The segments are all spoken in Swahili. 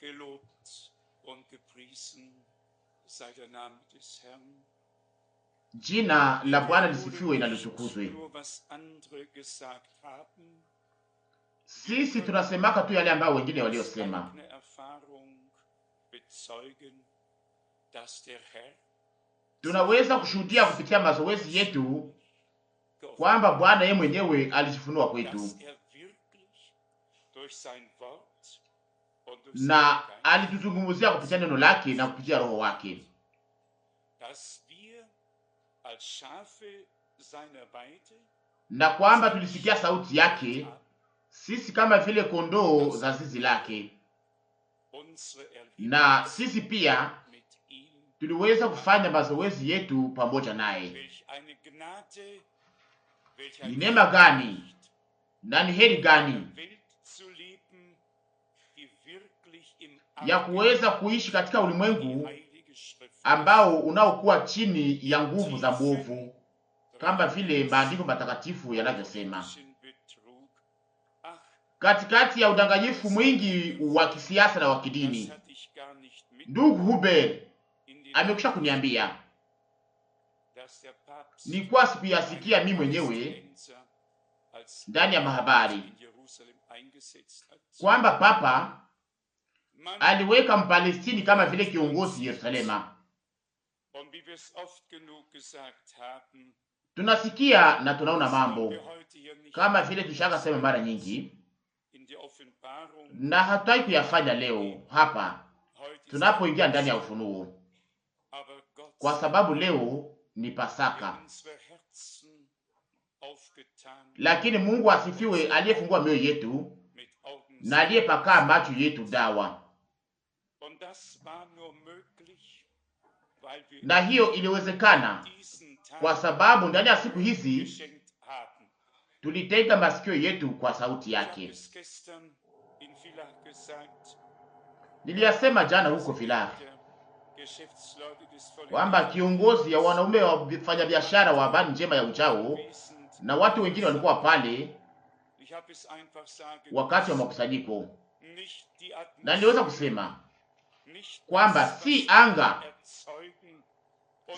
Gelobt und gepriesen sei der Name des Herrn. Jina la Bwana lisifiwe na litukuzwe. Sisi tunasemaka tu yale ambayo wengine waliosema. Tunaweza kushuhudia kupitia mazoezi yetu kwamba Bwana yeye mwenyewe alijifunua kwetu na alituzungumzia kupitia neno lake na kupitia roho wake, na kwamba tulisikia sauti yake sisi kama vile kondoo za zizi lake, na sisi pia tuliweza kufanya mazoezi yetu pamoja naye. Ni neema gani na ni heri gani ya kuweza kuishi katika ulimwengu ambao unaokuwa chini ya nguvu za mwovu, kama vile maandiko matakatifu yanavyosema, katikati ya udanganyifu mwingi wa kisiasa na wa kidini. Ndugu Huber amekwisha kuniambia, nilikuwa sikuyasikia mimi mwenyewe ndani ya mahabari, kwamba Papa aliweka Mpalestini kama vile kiongozi Yerusalema. Tunasikia na tunaona mambo kama vile tushaka sema mara nyingi, na hatutaki kuyafanya leo hapa tunapoingia ndani ya ufunuo, kwa sababu leo ni Pasaka. Lakini Mungu asifiwe, aliyefungua mioyo yetu na aliyepaka macho yetu dawa. Na hiyo iliwezekana kwa sababu ndani ya siku hizi tulitega masikio yetu kwa sauti yake. Niliyasema jana huko Villars kwamba kiongozi ya wanaume wa vifanya biashara wa habari njema ya ujao na watu wengine walikuwa pale wakati wa makusanyiko, na niliweza kusema kwamba si anga,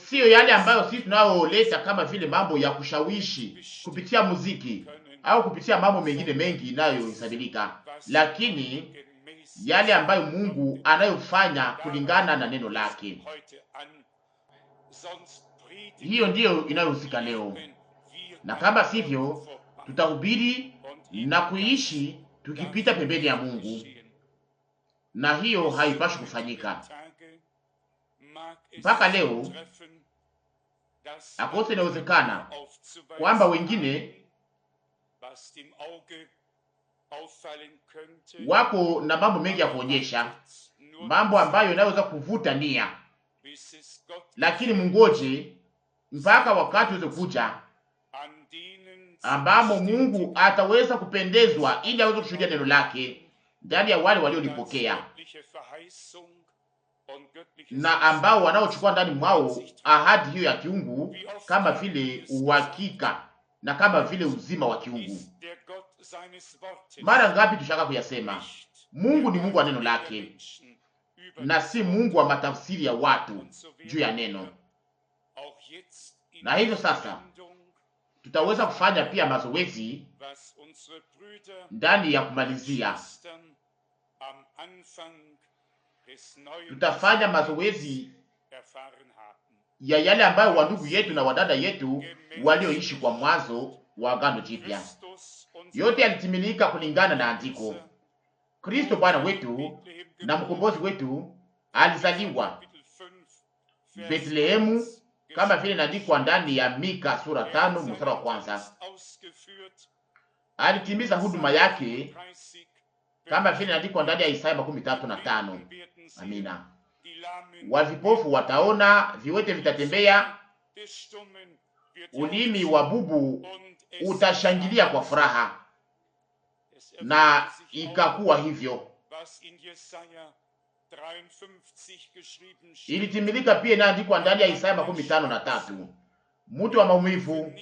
sio yale ambayo sisi tunaoleta kama vile mambo ya kushawishi kupitia muziki au kupitia mambo mengine mengi inayohesabika, lakini yale ambayo Mungu anayofanya kulingana na neno lake. Hiyo ndiyo inayohusika leo, na kama sivyo tutahubiri na kuishi tukipita pembeni ya Mungu, na hiyo haipashi kufanyika. Mpaka leo akose inawezekana kwamba wengine wako na mambo mengi ya kuonyesha, mambo ambayo inaweza kuvuta nia, lakini mungoje mpaka wakati uweze kuja ambamo Mungu ataweza kupendezwa ili aweze kushuhudia neno lake ndani ya wale waliolipokea na ambao wanaochukua ndani mwao ahadi hiyo ya kiungu kama vile uhakika na kama vile uzima wa kiungu. Mara ngapi tushaka kuyasema, Mungu ni Mungu wa neno lake na si Mungu wa matafsiri ya watu juu ya neno. Na hivyo sasa tutaweza kufanya pia mazoezi ndani ya kumalizia. Tutafanya mazoezi ya yale ambayo wandugu yetu na wadada yetu walioishi kwa mwanzo wa Agano Jipya. Yote yalitimilika kulingana na andiko. Kristo Bwana wetu na mkombozi wetu alizaliwa Bethlehemu kama vile inaandikwa ndani ya Mika sura 5 mstari wa kwanza. Alitimiza huduma yake kama vile inaandikwa ndani ya Isaya 33:5. Amina. Wavipofu wataona, viwete vitatembea, ulimi wa bubu utashangilia kwa furaha. Na ikakuwa hivyo. Ilitimilika pia inaandikwa ndani ya Isaya 53. Mtu wa maumivu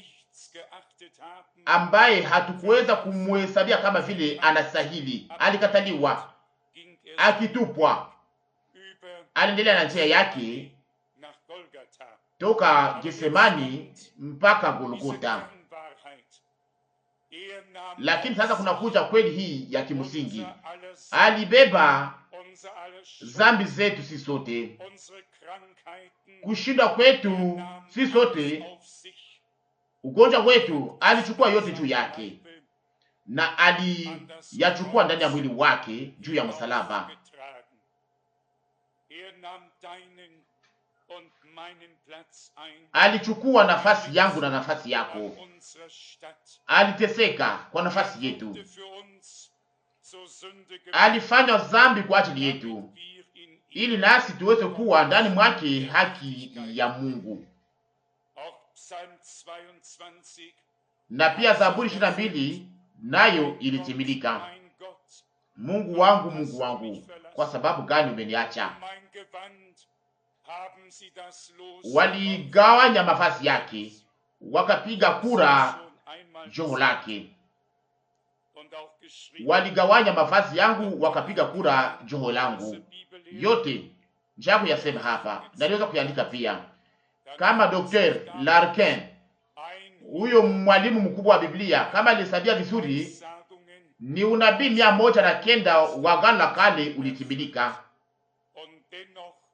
ambaye hatukuweza kumhesabia kama vile anastahili, alikataliwa, akitupwa, aliendelea na njia yake toka Getsemani mpaka Golgota. Lakini sasa kuna kuja kweli hii ya kimsingi, alibeba zambi zetu si sote, kushindwa kwetu si sote, ugonjwa wetu alichukua yote juu yake, na aliyachukua ndani ya mwili wake juu ya msalaba. Alichukua nafasi yangu na nafasi yako, aliteseka kwa nafasi yetu, alifanya dhambi kwa ajili yetu, ili nasi tuweze kuwa ndani mwake haki ya Mungu. Na pia Zaburi 22 nayo ilitimilika: Mungu wangu, kwa sababu gani umeniacha? Waligawanya mavazi yake, wakapiga kura joho lake. Waligawanya mavazi yangu, wakapiga kura joho langu. Yote njako yasema hapa, na niweza kuandika pia kama Dr. Larkin, huyo mwalimu mkubwa wa Biblia, kama alisabia vizuri, ni unabii 109 wa Agano la Kale ulitimilika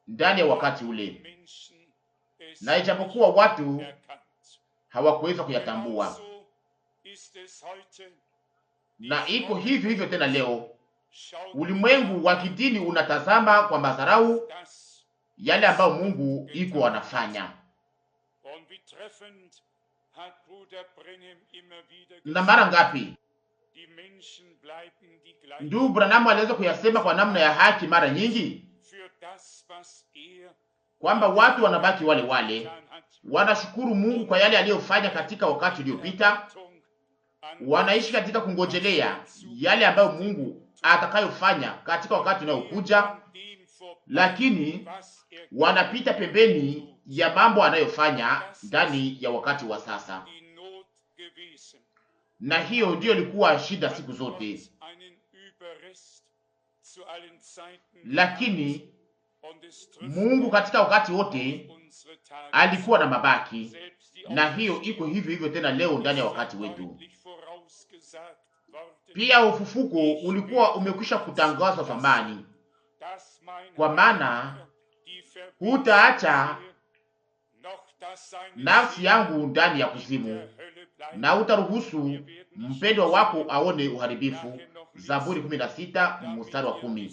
ndani ya wakati ule, na ijapokuwa watu hawakuweza kuyatambua. Na iko hivyo hivyo tena leo, ulimwengu wa kidini unatazama kwa madharau yale ambayo Mungu iko anafanya. Na mara ngapi ndugu Branham aliweza kuyasema kwa namna ya haki mara nyingi, kwamba watu wanabaki wale wale, wanashukuru Mungu kwa yale aliyofanya katika wakati uliopita, wanaishi katika kungojelea yale ambayo Mungu atakayofanya katika wakati unaokuja, lakini wanapita pembeni ya mambo anayofanya ndani ya wakati wa sasa. Na hiyo ndiyo ilikuwa shida siku zote. Lakini Mungu katika wakati wote alikuwa na mabaki, na hiyo iko hivyo hivyo tena leo ndani ya wakati wetu. Pia ufufuko ulikuwa umekwisha kutangazwa zamani, kwa maana hutaacha nafsi yangu ndani ya kuzimu, na utaruhusu mpendwa wako aone uharibifu. Zaburi 16 mstari wa 10.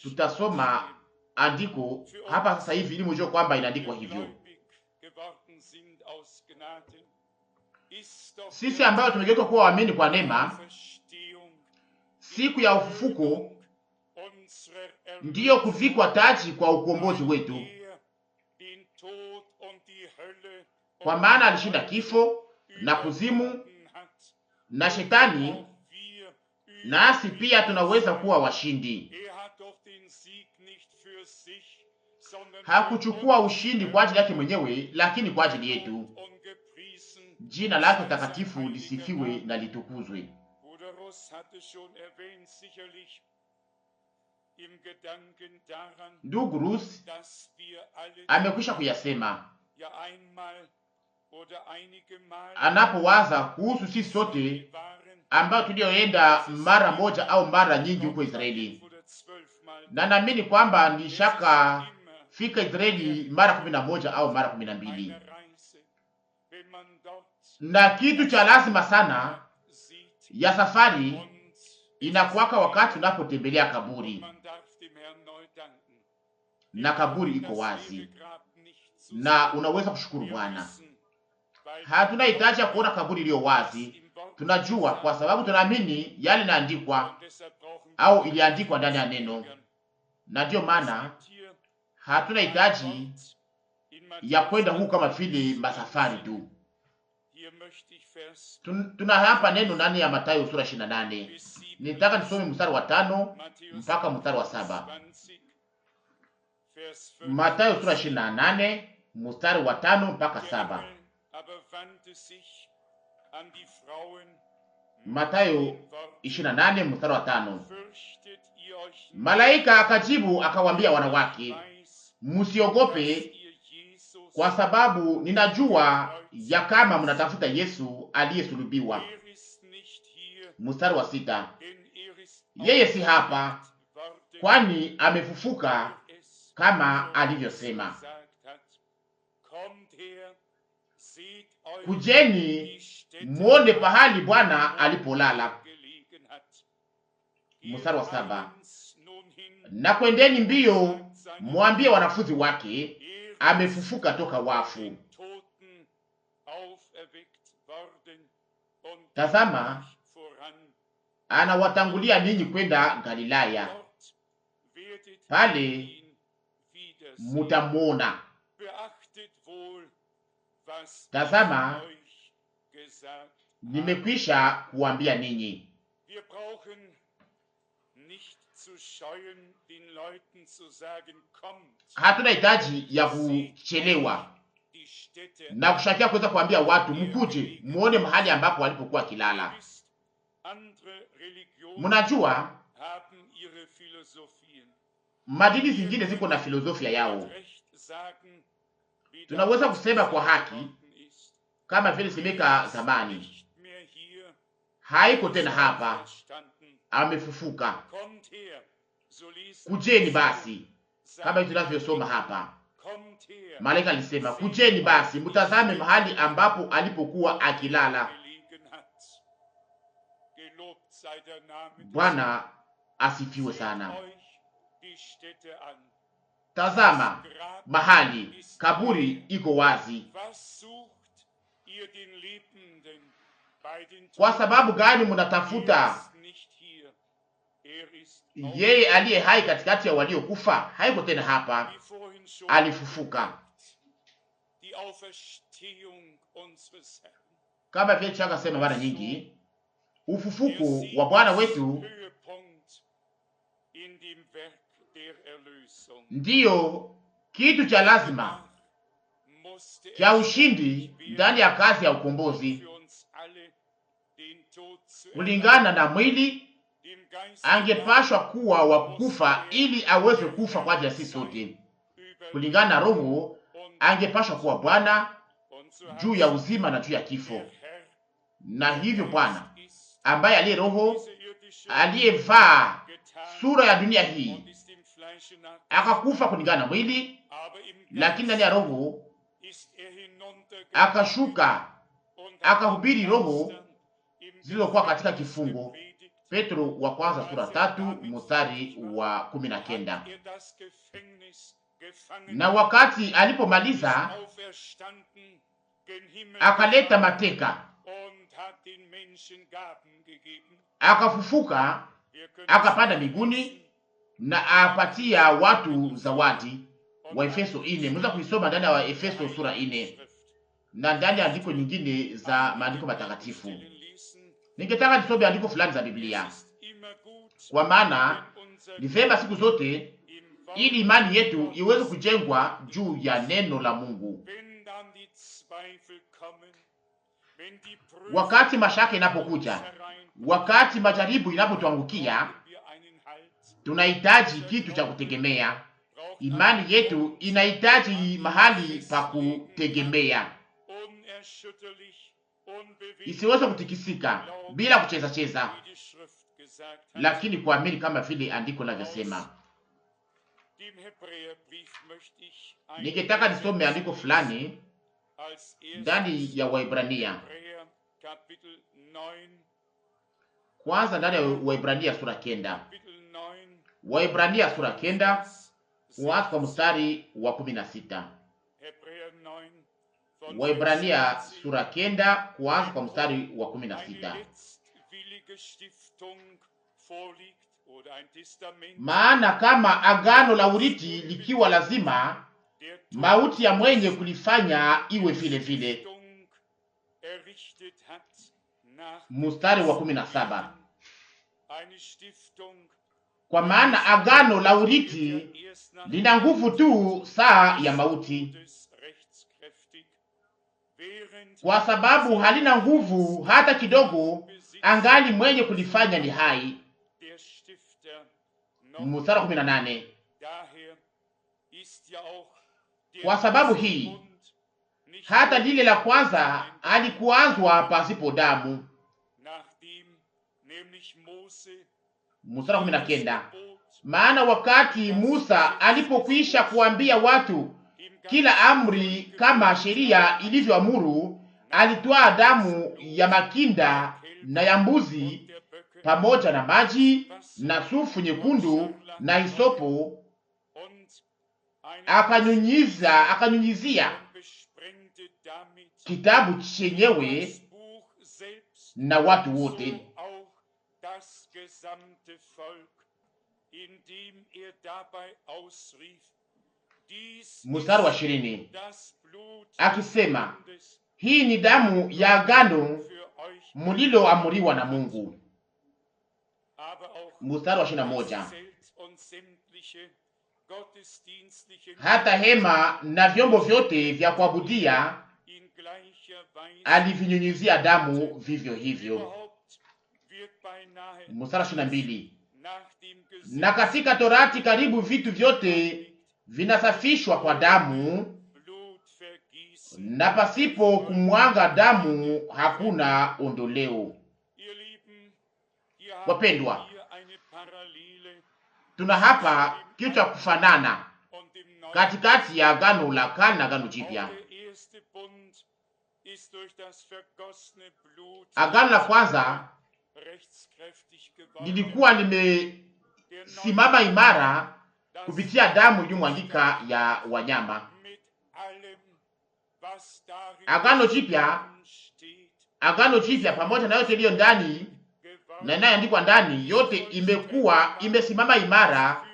Tutasoma andiko hapa sasa hivi ili mjue kwamba inaandikwa hivyo. Sisi ambao tumegeuka kuwa waamini kwa neema, siku ya ufufuko ndiyo kuvikwa taji kwa ukombozi wetu, kwa maana alishinda kifo na kuzimu na shetani, nasi pia tunaweza kuwa washindi. Hakuchukua ushindi kwa ajili yake mwenyewe, lakini kwa ajili yetu. Jina lake takatifu lisifiwe na litukuzwe. Ndugu Rus amekwisha kuyasema anapowaza kuhusu sisi sote ambao tulioenda mara moja au mara nyingi huko Israeli, na naamini kwamba nishaka fika Israeli mara 11 au mara 12. Na kitu cha lazima sana ya safari inakuwaka wakati unapotembelea kaburi, na kaburi iko wazi, na unaweza kushukuru Bwana. Hatuna hitaji ya kuona kaburi iliyo wazi, tunajua kwa sababu tunaamini yale inaandikwa au iliandikwa ndani ya neno, na ndio maana hatuna hitaji ya kwenda huku kama vile masafari tu. Tuna hapa neno ndani ya Mathayo sura 28. Nitaka nisome mstari wa 5 mpaka mstari wa 7. Mathayo sura 28 mstari wa 5 mpaka 7. Mathayo 28 mstari wa 5. Malaika akajibu akawaambia wanawake, msiogope, kwa sababu ninajua ya kama mnatafuta Yesu aliyesulubiwa. Mstari wa 6. Yeye si hapa, kwani amefufuka kama alivyosema. Kujeni muone pahali Bwana alipolala. Mstari wa 7. Na kwendeni mbio mwambie wanafunzi wake amefufuka toka wafu. Tazama, anawatangulia ninyi kwenda Galilaya, pale mutamwona. Tazama, nimekwisha kuambia ninyi. Hatuna hitaji ya kuchelewa na kushakia kuweza kuambia watu mkuje muone mahali ambapo walipokuwa kilala. Mnajua madini zingine ziko na filosofia yao. Tunaweza kusema kwa haki kama vile semeka zamani, haiko tena hapa, amefufuka. Kujeni basi, kama tunavyosoma hapa. Malaika alisema kujeni basi, mtazame mahali ambapo alipokuwa akilala. Bwana asifiwe sana. Tazama mahali kaburi iko wazi. Kwa sababu gani mnatafuta yeye aliye hai katikati ya waliokufa? Haiko tena hapa, alifufuka. Kama vile changa sema mara nyingi, ufufuko wa Bwana wetu ndiyo kitu cha lazima cha ushindi ndani ya kazi ya ukombozi. Kulingana na mwili, angepashwa kuwa wa kufa ili aweze kufa kwa ajili ya sisi sote. Kulingana na roho, angepashwa kuwa Bwana juu ya uzima na juu ya kifo. Na hivyo Bwana ambaye aliye roho, aliyevaa sura ya dunia hii, akakufa kulingana na mwili, lakini ndani ya roho akashuka, akahubiri roho zilizokuwa katika kifungo. Petro wa kwanza sura 3 mstari wa 19. Na wakati alipomaliza, akaleta mateka, akafufuka, akapanda mbinguni na apatia watu zawadi. Wa Efeso 4. Mweza kuisoma ndani ya Efeso sura 4 na ndani ya andiko nyingine za maandiko matakatifu. Ningetaka nisome andiko fulani za Biblia, kwa maana ni vema siku zote ili imani yetu iweze kujengwa juu ya neno la Mungu. Wakati mashaka inapokuja, wakati majaribu inapotuangukia, tunahitaji kitu cha kutegemea. Imani yetu inahitaji mahali pa kutegemea, isiweze kutikisika bila kucheza cheza, lakini kuamini kama vile andiko linavyosema. Ningetaka nisome andiko fulani ndani ya Waebrania. Kwanza ndani ya Waebrania sura 9. Waebrania sura 9 kuanza kwa mstari wa 16. Waebrania sura 9 kuanza kwa mstari wa 16. Maana kama agano la urithi likiwa lazima, mauti ya mwenye kulifanya iwe vile vile. Mstari wa 17. Kwa maana agano la urithi lina nguvu tu saa ya mauti, kwa sababu halina nguvu hata kidogo, angali mwenye kulifanya ni hai. Mstari 18. Kwa sababu hii hata lile la kwanza halikuanzwa pasipo damu. Mstari 19. Maana wakati Musa alipokwisha kuambia watu kila amri kama sheria ilivyoamuru, alitwaa damu ya makinda na ya mbuzi pamoja na maji na sufu nyekundu na hisopo, akanyunyizia kitabu chenyewe na watu wote. Mstari wa 20 akisema, hii ni damu ya agano mliloamuriwa na Mungu. Mstari wa 21 hata hema na vyombo vyote vya kuabudia alivinyunyizia damu vivyo hivyo. Mstari wa 22 na katika Torati karibu vitu vyote vinasafishwa kwa damu, na pasipo kumwanga damu hakuna ondoleo. Wapendwa, tuna hapa kitu cha kufanana katikati ya agano la kale na agano jipya. Agano la kwanza lilikuwa limesimama imara kupitia damu iliyomwangika ya wanyama. Agano jipya pamoja na yote iliyo ndani na inayoandikwa ndani, yote imekuwa imesimama imara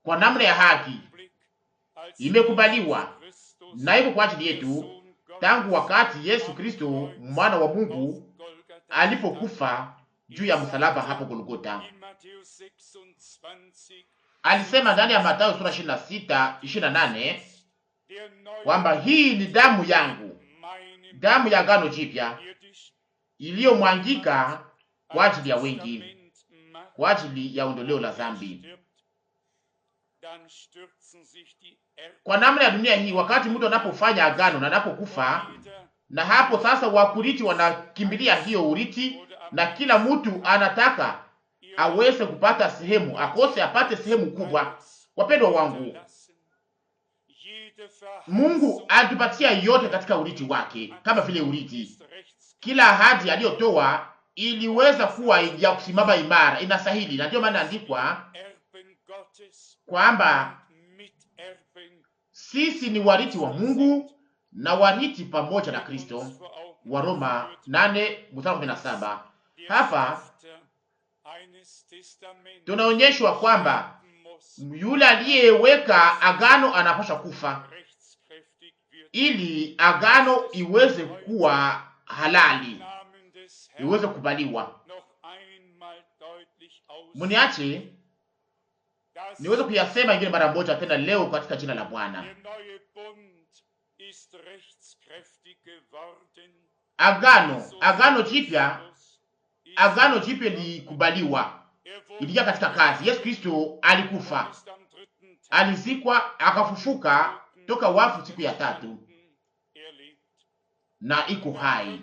kwa namna ya haki, imekubaliwa na iko kwa ajili yetu tangu wakati Yesu Kristo mwana wa Mungu alipokufa juu ya msalaba hapo Golgotha. Alisema ndani ya Mathayo sura 26:28 kwamba hii ni damu yangu, damu ya agano jipya iliyomwangika kwa ajili ya wengi, kwa ajili ya ondoleo la dhambi. Kwa namna ya dunia hii, wakati mtu anapofanya agano na anapokufa, na hapo sasa wakuriti wanakimbilia hiyo uriti, na kila mtu anataka aweze kupata sehemu, akose apate sehemu kubwa. Wapendwa wangu, Mungu alitupatia yote katika uriti wake kama vile uriti. Kila ahadi aliyotoa iliweza kuwa ya kusimama imara, inastahili, na ndio maana andikwa kwamba sisi ni wariti wa Mungu na wariti pamoja na Kristo. Waroma 8:17. Hapa tunaonyeshwa kwamba yule aliyeweka agano anapaswa kufa ili agano iweze kuwa halali, iweze kubaliwa. Muniache niweze kuyasema ingine mara moja tena leo katika jina la Bwana. Agano jipya likubaliwa, ilija katika kazi. Yesu Kristo alikufa, alizikwa, akafufuka toka wafu siku ya tatu, na iko hai.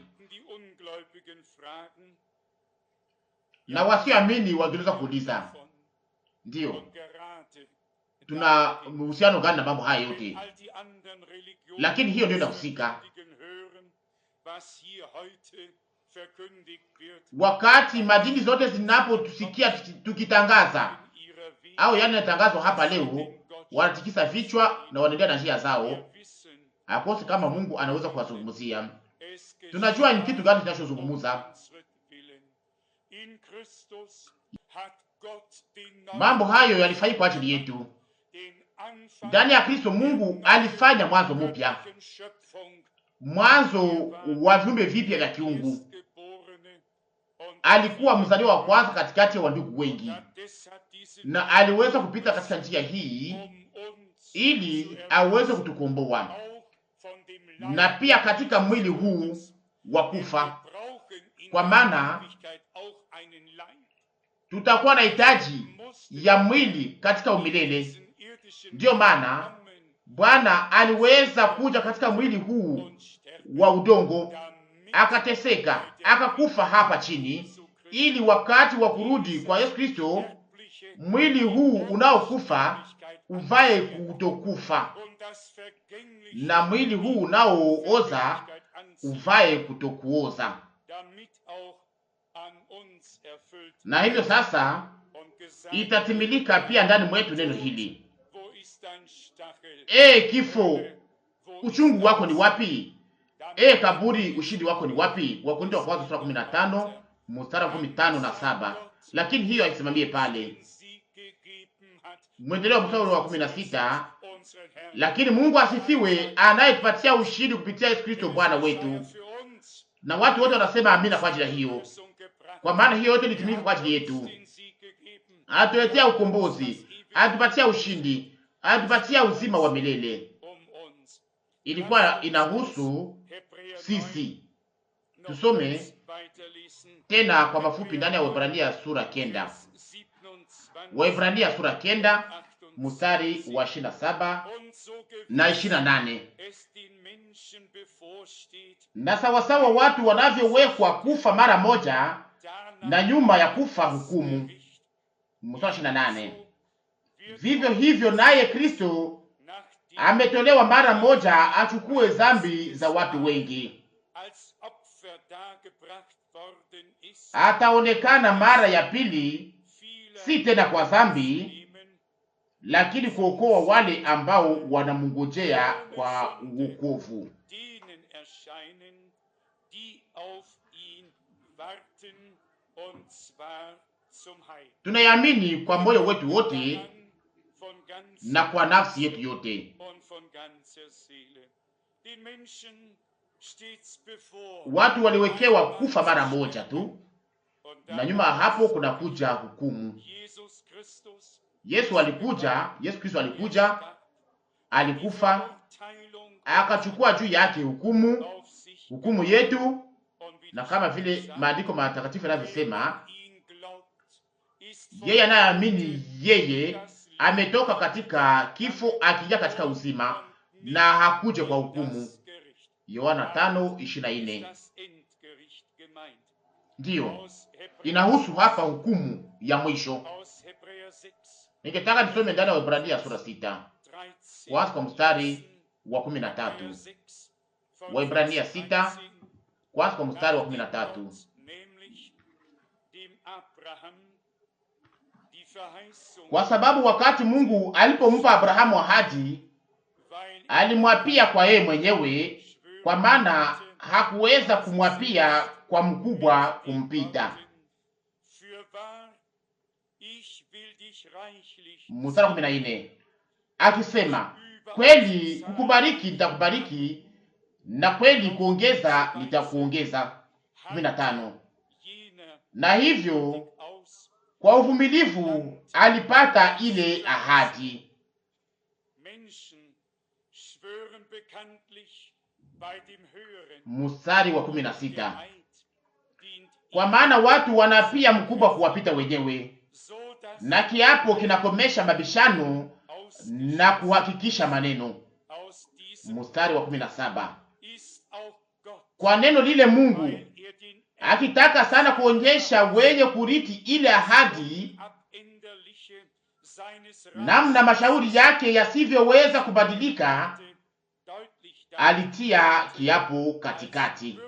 Na wasioamini wangeweza kuuliza, ndio tuna uhusiano gani na mambo haya yote? Lakini hiyo ndio inahusika. Wakati madini zote zinapotusikia tukitangaza au yani natangazwa hapa leo, wanatikisa vichwa na wanaendelea na njia zao, hakosi kama Mungu anaweza kuwazungumzia. Tunajua ni kitu gani tunachozungumza. Mambo hayo yalifanyika kwa ajili yetu. Ndani ya Kristo Mungu alifanya mwanzo mpya, mwanzo wa viumbe vipya vya kiungu. Alikuwa mzaliwa wa kwanza katikati ya wandugu wengi, na aliweza kupita katika njia hii ili aweze kutukomboa na pia katika mwili huu wa kufa, kwa maana tutakuwa na hitaji ya mwili katika umilele. Ndiyo maana Bwana aliweza kuja katika mwili huu wa udongo, akateseka, akakufa hapa chini, ili wakati wa kurudi kwa Yesu Kristo mwili huu unaokufa uvae kutokufa, na mwili huu unaooza uvae kutokuoza. Na hivyo sasa itatimilika pia ndani mwetu neno hili: kifo, uchungu wako ni wapi? Kaburi, ushindi wako ni wapi? Wakorintho wa kwanza sura 15 mstari 15 na 7. Lakini hiyo haisimamie pale. Mwendeleo wa mstari wa 16, lakini Mungu asifiwe, anayetupatia ushindi kupitia Yesu Kristo Bwana wetu. Na watu wote wanasema amina kwa ajili ya hiyo, kwa maana hiyo yote ilitimika kwa ajili yetu. Atuletea ukombozi, atupatia ushindi, atupatia uzima wa milele. Ilikuwa inahusu sisi. Tusome tena kwa mafupi ndani ya Waebrania sura 9. Waebrania sura 9 mstari wa 27 na 28. Na sawasawa watu wanavyowekwa kufa mara moja, na nyuma ya kufa hukumu. Mstari 28. Vivyo hivyo naye Kristo ametolewa mara moja achukue dhambi za watu wengi, ataonekana mara ya pili, si tena kwa dhambi, lakini kuokoa wale ambao wanamngojea kwa wokovu. Tunayamini kwa moyo wetu wote na kwa nafsi yetu yote. Watu waliwekewa kufa mara moja tu, na nyuma hapo kuna kuja hukumu. Yesu Kristo alikuja, alikufa, akachukua juu yake hukumu yetu, na kama vile maandiko matakatifu yanavyosema, yeye anayeamini yeye ametoka katika kifo akija katika uzima, na hakuje kwa hukumu. Yohana 5:24. Ndiyo inahusu hapa hukumu ya mwisho. Ningetaka nisome ndani ya Waebrania sura 6 kwa mstari wa 13. Waebrania 6 kwa mstari wa 13. Kwa sababu wakati Mungu alipompa Abrahamu ahadi, alimwapia kwa yeye mwenyewe, kwa maana hakuweza kumwapia kwa mkubwa kumpita. Mstari 14, akisema, kweli kukubariki nitakubariki, na kweli kuongeza nitakuongeza. 15, na hivyo kwa uvumilivu alipata ile ahadi. Mstari wa 16, kwa maana watu wanapia mkubwa kuwapita wenyewe, na kiapo kinakomesha mabishano na kuhakikisha maneno. Mstari wa 17, kwa neno lile Mungu akitaka sana kuonyesha wenye kuriti ile ahadi namna mashauri yake yasivyoweza kubadilika, alitia kiapo katikati.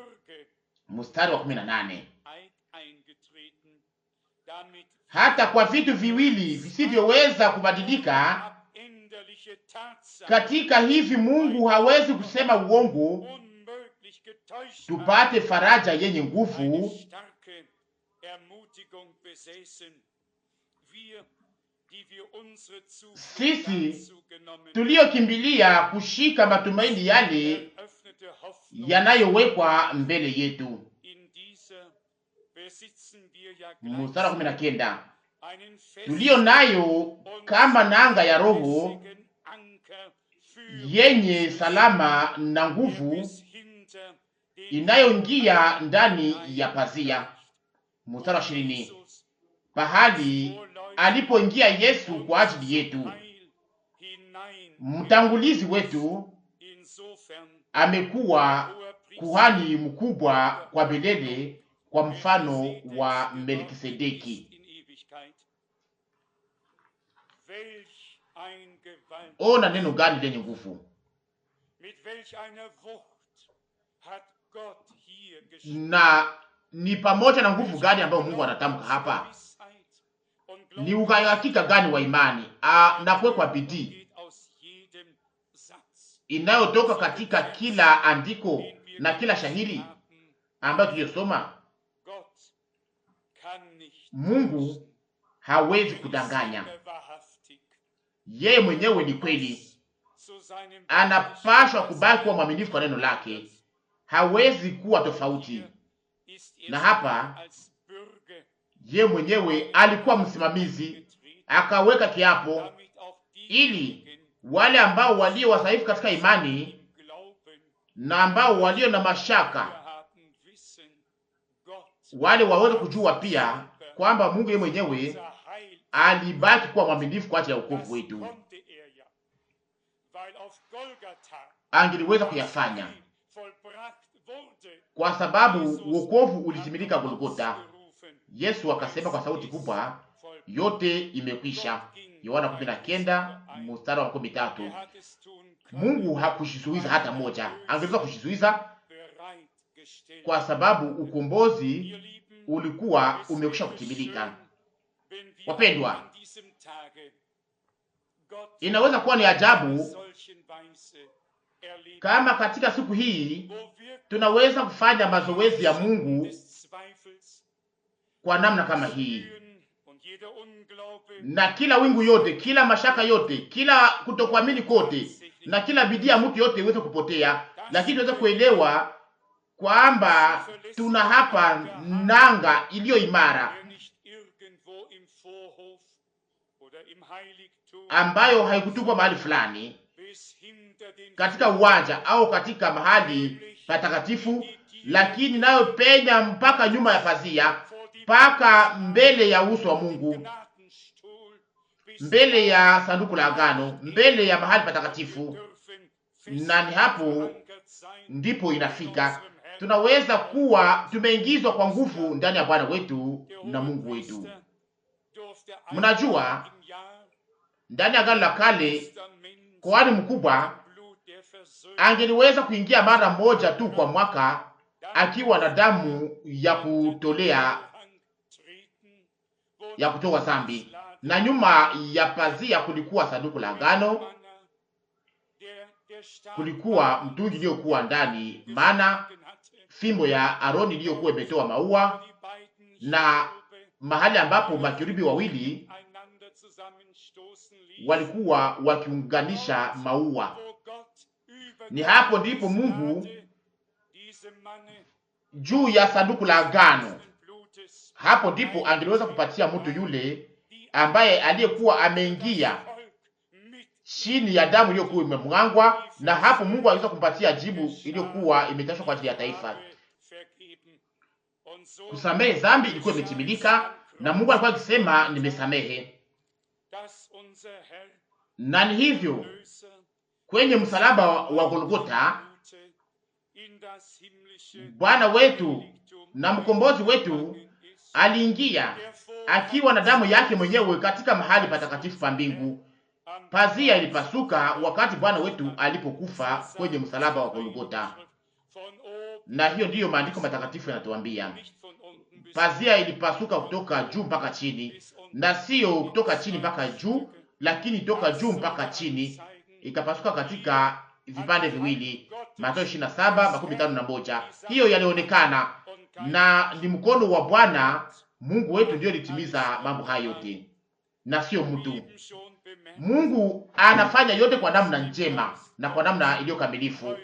Mstari wa 18, hata kwa vitu viwili visivyoweza kubadilika, katika hivi Mungu hawezi kusema uongo, tupate faraja yenye nguvu, sisi tuliokimbilia kushika matumaini yale yanayowekwa mbele yetu. Mstari 19, tulio nayo kama nanga ya roho yenye salama na nguvu inayoingia ndani ya pazia. Mstari wa 20, pahali alipoingia Yesu kwa ajili yetu, mtangulizi wetu, amekuwa kuhani mkubwa kwa milele, kwa mfano wa Melkisedeki. Ona neno gani lenye nguvu! Na ni pamoja na nguvu gani ambayo Mungu anatamka hapa! Ni uhakika gani wa imani na kuwekwa bidii inayotoka katika kila andiko na kila shahiri ambayo tuliyosoma. Mungu hawezi kudanganya, yeye mwenyewe ni kweli. Anapashwa kubaki kuwa mwaminifu kwa neno lake, hawezi kuwa tofauti. Na hapa yeye mwenyewe alikuwa msimamizi, akaweka kiapo ili wale ambao walio wasaifu katika imani na ambao walio na mashaka, wale waweze kujua pia kwamba Mungu yeye mwenyewe alibaki kuwa mwaminifu kwa ajili ya wokovu wetu. Angeliweza kuyafanya kwa sababu wokovu ulitimilika Golgotha. Yesu akasema kwa sauti kubwa, yote imekwisha. Yohana 19 mstari wa 13. Mungu hakushizuiza hata moja. Angeweza kushizuiza kwa sababu ukombozi ulikuwa umekwisha kutimilika. Wapendwa, inaweza kuwa ni ajabu kama katika siku hii tunaweza kufanya mazoezi ya Mungu kwa namna kama hii, na kila wingu yote, kila mashaka yote, kila kutokuamini kote, na kila bidii ya mtu yote iweze kupotea, lakini tuweze kuelewa kwamba tuna hapa nanga iliyo imara ambayo haikutupwa mahali fulani katika uwanja au katika mahali patakatifu, lakini nayo penya mpaka nyuma ya pazia, mpaka mbele ya uso wa Mungu, mbele ya sanduku la agano, mbele ya mahali patakatifu. Na ni hapo ndipo inafika, tunaweza kuwa tumeingizwa kwa nguvu ndani ya Bwana wetu na Mungu wetu. Mnajua, ndani ya Agano la Kale kuhani mkubwa angeliweza kuingia mara moja tu kwa mwaka akiwa na damu ya kutolea, ya kutoa dhambi, na nyuma ya pazia kulikuwa sanduku la agano, kulikuwa mtungi iliyokuwa ndani, maana fimbo ya Aroni iliyokuwa imetoa maua, na mahali ambapo makerubi wawili walikuwa wakiunganisha maua. Ni hapo ndipo Mungu juu ya sanduku la agano, hapo ndipo angeliweza kupatia mtu yule ambaye aliyekuwa ameingia chini ya damu iliyokuwa imemwangwa, na hapo Mungu aliweza kumpatia jibu iliyokuwa imetashwa kwa ajili ya taifa. Kusamehe dhambi ilikuwa imetimilika, na Mungu alikuwa akisema nimesamehe. Na ni hivyo kwenye msalaba wa Golgotha Bwana wetu na mkombozi wetu aliingia akiwa na damu yake mwenyewe katika mahali patakatifu pa mbingu. Pazia ilipasuka wakati Bwana wetu alipokufa kwenye msalaba wa Golgotha, na hiyo ndiyo maandiko matakatifu yanatuambia. Pazia ilipasuka kutoka juu mpaka chini, na sio kutoka chini mpaka juu, lakini toka juu mpaka chini, ikapasuka katika vipande viwili. Mathayo 27:51. Hiyo yalionekana, na ni mkono wa Bwana Mungu wetu ndio litimiza mambo haya yote, na sio mtu. Mungu anafanya yote kwa namna njema na kwa namna iliyo kamilifu.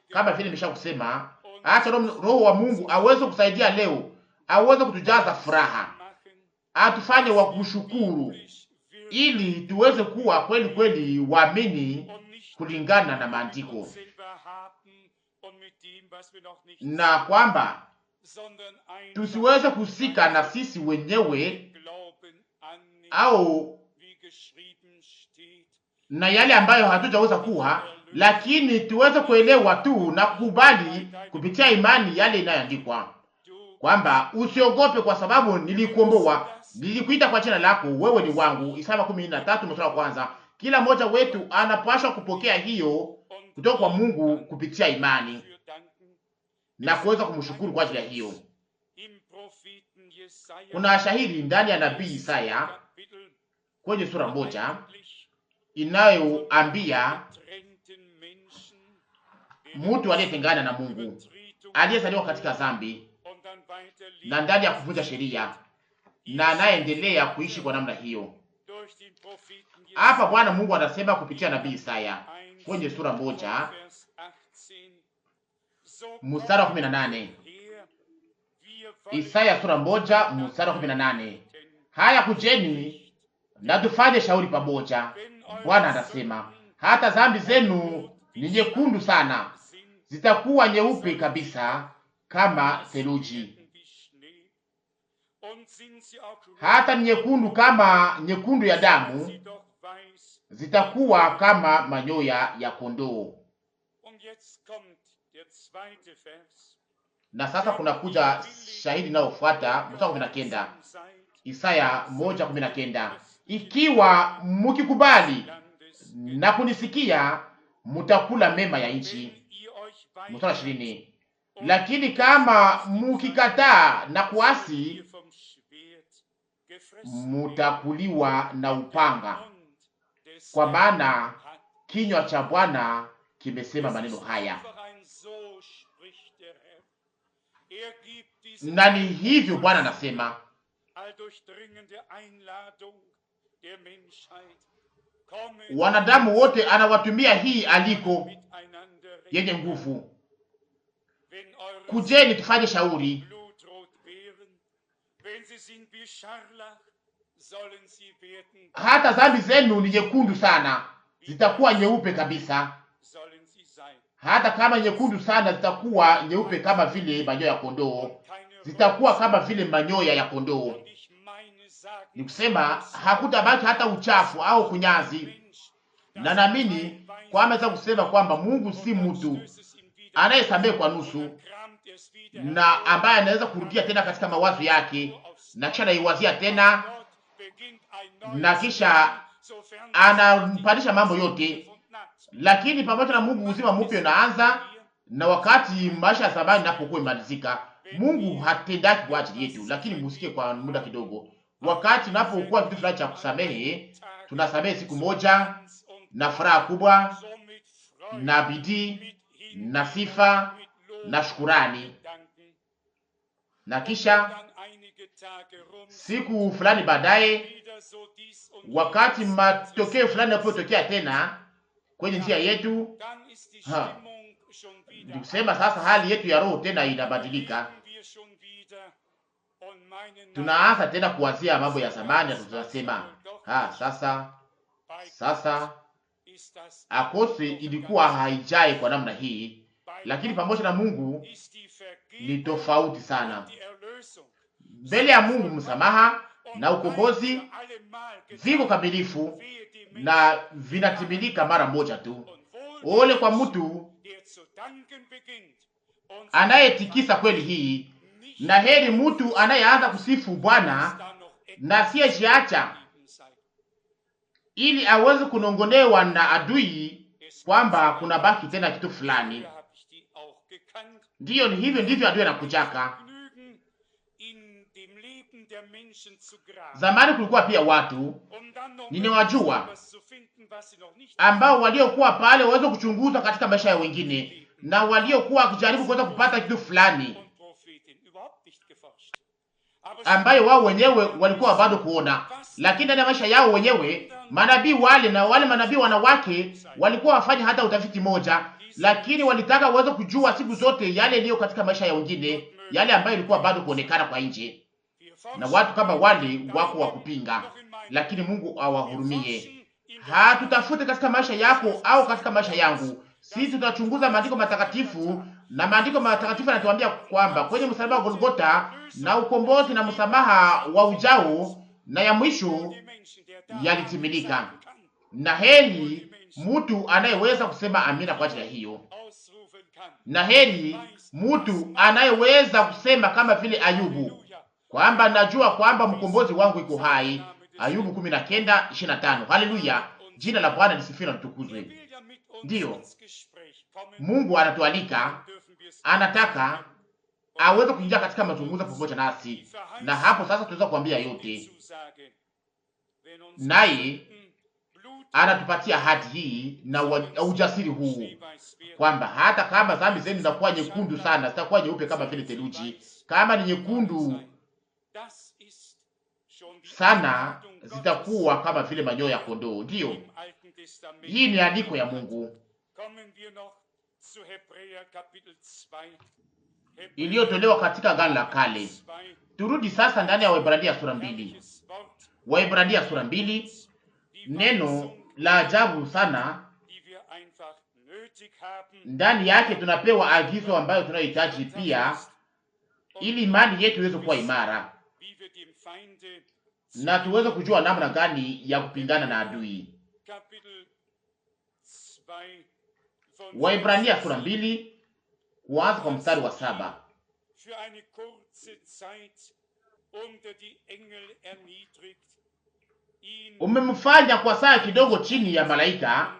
Kama vile nimeshakusema, acha Roho wa Mungu aweze kusaidia leo, aweze kutujaza furaha, atufanye wa kushukuru, ili tuweze kuwa kweli kweli waamini kulingana na maandiko, na kwamba tusiweze kusika na sisi wenyewe au na yale ambayo hatujaweza kuwa, lakini tuweze kuelewa tu na kukubali kupitia imani yale inayoandikwa kwamba usiogope, kwa sababu nilikuomboa, nilikuita kwa jina lako, wewe ni wangu. Isaya 13 mstari wa kwanza. Kila mmoja wetu anapaswa kupokea hiyo kutoka kwa Mungu kupitia imani na kuweza kumshukuru kwa ajili ya hiyo. Kuna shahidi ndani ya nabii Isaya kwenye sura 1 inayoambia mtu aliyetengana na Mungu, aliyezaliwa katika dhambi na ndani ya kuvunja sheria, na anayeendelea kuishi kwa namna hiyo. Hapa Bwana Mungu anasema kupitia nabii Isaya kwenye sura 1 mstari wa 18. Isaya sura 1 mstari wa 18. Haya, kujeni na tufanye shauri pamoja, Bwana anasema. Hata dhambi zenu ni nyekundu sana, zitakuwa nyeupe kabisa kama theluji. Hata nyekundu kama nyekundu ya damu, zitakuwa kama manyoya ya kondoo. Na sasa kuna kuja shahidi inayofuata mstari wa 19. Isaya 1:19. Ikiwa mukikubali na kunisikia, mutakula mema ya nchi. Mstari wa 20. Lakini kama mukikataa na kuasi, mutakuliwa na upanga, kwa maana kinywa cha Bwana kimesema maneno haya. Na ni hivyo Bwana anasema. Wanadamu wote anawatumia hii aliko yenye nguvu. Kujeni tufanye shauri. Hata dhambi zenu ni nyekundu sana, zitakuwa nyeupe kabisa. Hata kama nyekundu sana, zitakuwa nyeupe kama vile manyoya ya kondoo. Zitakuwa kama vile manyoya ya kondoo. Ni kusema hakutabaki hata uchafu au kunyazi. Na naamini kwamba naweza kusema kwamba Mungu si mtu anayesamehe kwa nusu, na ambaye anaweza kurudia tena katika mawazo yake na kisha anaiwazia tena na kisha anampandisha mambo yote. Lakini pamoja na Mungu, uzima mpya unaanza, na wakati maisha ya zamani napokuwa imalizika, Mungu hatendaki kwa ajili yetu. Lakini musikie kwa muda kidogo. Wakati tunapokuwa kitu fulani cha kusamehe, tunasamehe siku moja na furaha kubwa na bidii na sifa na shukurani, na kisha siku fulani baadaye, wakati matokeo fulani yanapotokea tena kwenye njia yetu, ni kusema sasa hali yetu ya roho tena inabadilika. Tunaanza tena kuwazia mambo ya zamani, na tunasema sasa akose ilikuwa haijai kwa namna hii, lakini pamoja na Mungu ni tofauti sana. Mbele ya Mungu msamaha na ukombozi viko kamilifu na vinatimilika mara moja tu. Ole kwa mtu anayetikisa kweli hii, na heri mtu anayeanza kusifu Bwana na siyejiacha ili aweze kunongonewa na adui kwamba kuna baki tena kitu fulani. Ndiyo, ni hivyo ndivyo adui anakujaka. Zamani kulikuwa pia watu ninawajua ambao waliokuwa pale waweze kuchunguza katika maisha ya wengine, na waliokuwa wakijaribu kuweza kupata kitu fulani ambayo wao wenyewe walikuwa bado kuona. Lakini ndani ya maisha yao wenyewe manabii wale na wale manabii wanawake walikuwa wafanya hata utafiti moja, lakini walitaka waweze kujua siku zote yale yaliyo katika maisha ya wengine, yale ambayo ilikuwa bado kuonekana kwa nje. Na watu kama wale wako wa kupinga, lakini Mungu awahurumie. Hatutafute katika maisha yako au katika maisha yangu. Sisi tunachunguza maandiko matakatifu, na maandiko matakatifu yanatuambia kwamba kwenye msalaba wa Golgota na ukombozi na msamaha wa ujao na ya mwisho yalitimilika. Na heri mtu anayeweza kusema amina kwa ajili ya hiyo. Na heri mtu anayeweza kusema kama vile Ayubu kwamba najua kwamba mkombozi wangu iko hai. Ayubu 19:25. Haleluya, jina la Bwana lisifiwe na litukuzwe. Ndiyo, Mungu anatualika, anataka aweze kuingia katika mazungumzo pamoja nasi, na hapo sasa tunaweza kuambia yote, naye anatupatia ahadi hii na ujasiri huu kwamba hata kama dhambi zenu zinakuwa nyekundu sana, zitakuwa nyeupe kama vile theluji. Kama ni nyekundu sana, zitakuwa kama vile manyoya ya kondoo. Ndiyo, hii ni andiko ya Mungu iliyotolewa katika Agano la Kale. Turudi sasa ndani ya Waebrania sura 2. Waebrania sura 2, neno la ajabu sana. Ndani yake tunapewa agizo ambayo tunayohitaji pia, ili imani yetu iweze kuwa imara na tuweze kujua namna gani ya kupingana na adui. Waebrania sura 2 kuanza kwa mstari wa 7. Umemfanya kwa saa kidogo chini ya malaika,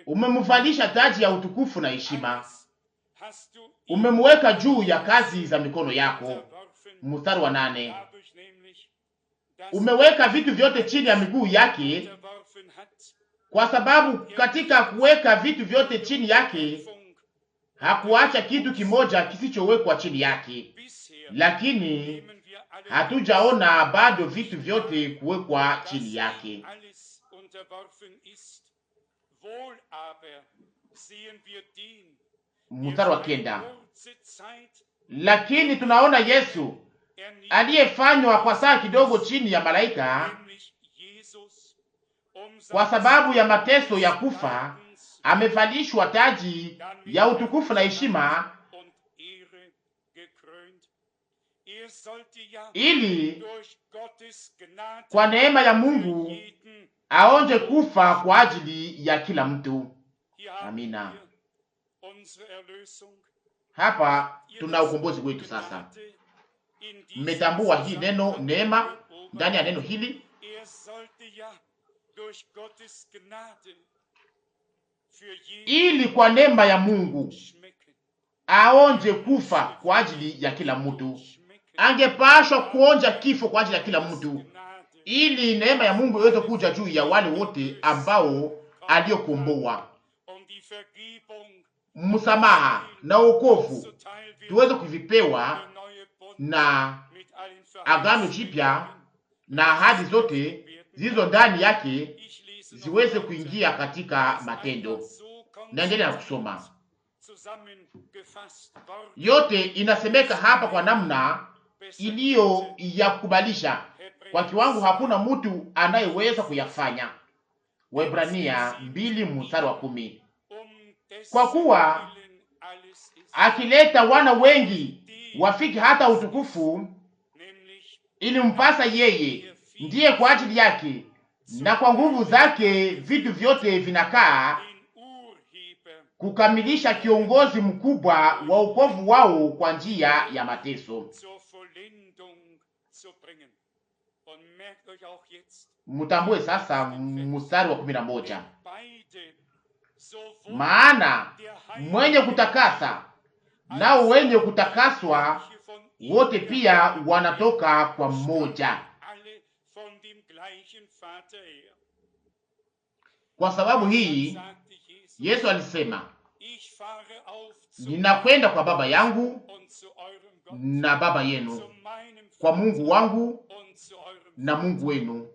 umemvalisha taji ya utukufu na heshima, umemweka juu ya kazi za mikono yako. Mstari wa 8. Umeweka vitu vyote chini ya miguu yake, kwa sababu katika kuweka vitu vyote chini yake hakuacha kitu kimoja kisichowekwa chini yake. Lakini hatujaona bado vitu vyote kuwekwa chini yake. Mstari wa 9. Lakini tunaona Yesu aliyefanywa kwa saa kidogo chini ya malaika, kwa sababu ya mateso ya kufa, amevalishwa taji ya utukufu na heshima, ili kwa neema ya Mungu aonje kufa kwa ajili ya kila mtu. Amina. Hapa tuna ukombozi wetu sasa. Mmetambua hii neno neema ndani ya neno hili? Ili kwa neema ya Mungu aonje kufa kwa ajili ya kila mtu. Angepashwa kuonja kifo kwa ajili ya kila mtu, ili neema ya Mungu iweze kuja juu ya wale wote ambao aliokomboa. Msamaha na wokovu tuweze kuvipewa na Agano Jipya, na ahadi zote zilizo ndani yake ziweze kuingia katika matendo. Naendelea na kusoma. Yote inasemeka hapa kwa namna iliyo ya kukubalisha kwa kiwango hakuna mtu anayeweza kuyafanya. Waebrania 2 mstari wa 10. Kwa kuwa akileta wana wengi wafiki hata utukufu, ilimpasa yeye ndiye kwa ajili yake na kwa nguvu zake vitu vyote vinakaa kukamilisha kiongozi mkubwa wa wokovu wao kwa njia ya mateso. Mutambue sasa mstari wa 11. Maana mwenye kutakasa nao wenye kutakaswa wote pia wanatoka kwa mmoja. Kwa sababu hii Yesu alisema, ninakwenda kwa Baba yangu na Baba yenu, kwa Mungu wangu na Mungu wenu.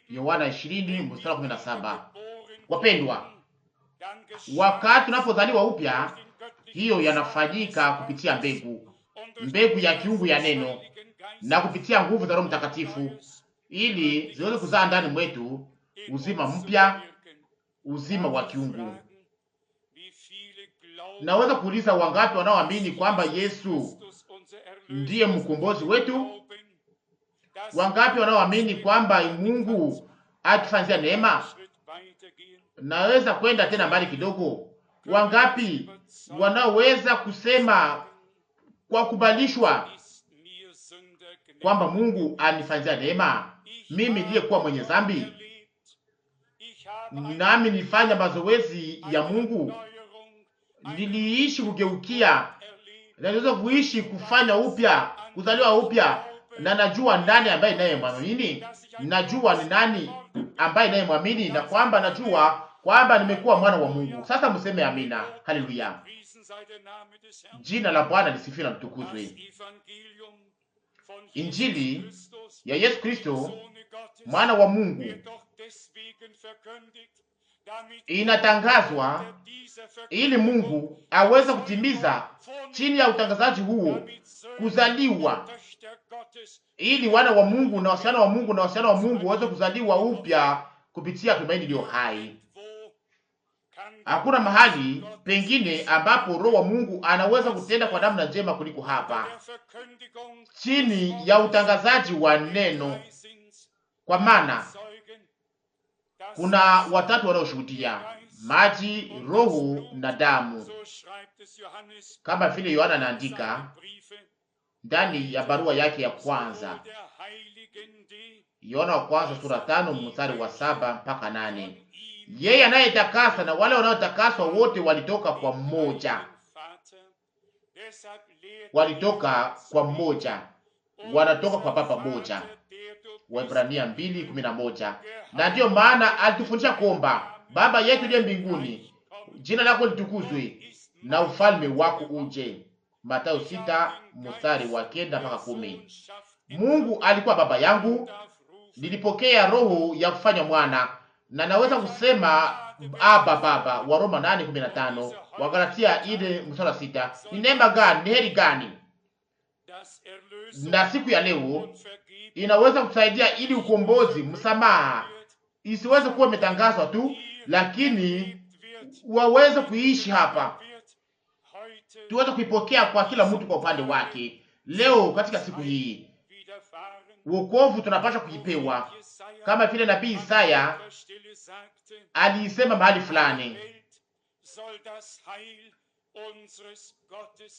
Yohana 20 mstari 17. Wapendwa, wakati tunapozaliwa upya, hiyo yanafanyika kupitia mbegu ya kiungu ya neno na kupitia nguvu za Roho Mtakatifu, ili ziweze kuzaa ndani mwetu uzima mpya, uzima wa kiungu. Naweza kuuliza wangapi wanaoamini kwamba Yesu ndiye mkombozi wetu? Wangapi wanaoamini kwamba Mungu atufanyia neema? Naweza kwenda tena mbali kidogo. Wangapi wanaoweza kusema kwa kubalishwa kwamba Mungu anifanyia neema? Mimi niliyekuwa mwenye dhambi, nami nilifanya mazoezi ya Mungu, niliishi kugeukia, na niweza kuishi kufanya upya, kuzaliwa upya, na najua nani ambaye ninayemwamini. Najua ni nani ambaye ninayemwamini, na kwamba najua kwamba nimekuwa mwana wa Mungu. Sasa mseme amina. Haleluya, jina la Bwana lisifiwe na mtukuzwe. Injili ya Yesu Kristo mwana wa Mungu inatangazwa ili Mungu aweze kutimiza chini ya utangazaji huo kuzaliwa, ili wana wa Mungu na wasichana wa Mungu na wasichana wa Mungu waweze kuzaliwa upya kupitia tumaini iliyo hai. Hakuna mahali pengine ambapo Roho wa Mungu anaweza kutenda kwa namna njema kuliko hapa, chini ya utangazaji wa neno, kwa maana kuna watatu wanaoshuhudia: maji, roho na damu, kama vile Yohana anaandika ndani ya barua yake ya kwanza, Yohana wa kwanza sura 5 mstari wa 7 mpaka 8. Yeye anayetakasa na wale wanaotakaswa wote walitoka kwa mmoja, walitoka kwa mmoja, wanatoka kwa Baba mmoja. Waebrania 2:11. Na ndiyo maana alitufundisha kuomba: Baba yetu uliye mbinguni, jina lako litukuzwe, na ufalme wako uje. Mathayo 6 mstari wa 9 mpaka 10. Mungu alikuwa baba yangu, nilipokea roho ya kufanya mwana, na naweza kusema Aba Baba. Wa Roma 8:15, wa Galatia 4 mstari 6. Ni neema gani, ni heri gani! Na siku ya leo inaweza kutusaidia ili ukombozi, msamaha isiweze kuwa imetangazwa tu, lakini waweze kuishi hapa, tuweze kuipokea kwa kila mtu kwa upande wake. Leo katika siku hii wokovu tunapaswa kuipewa, kama vile nabii Isaya alisema mahali fulani: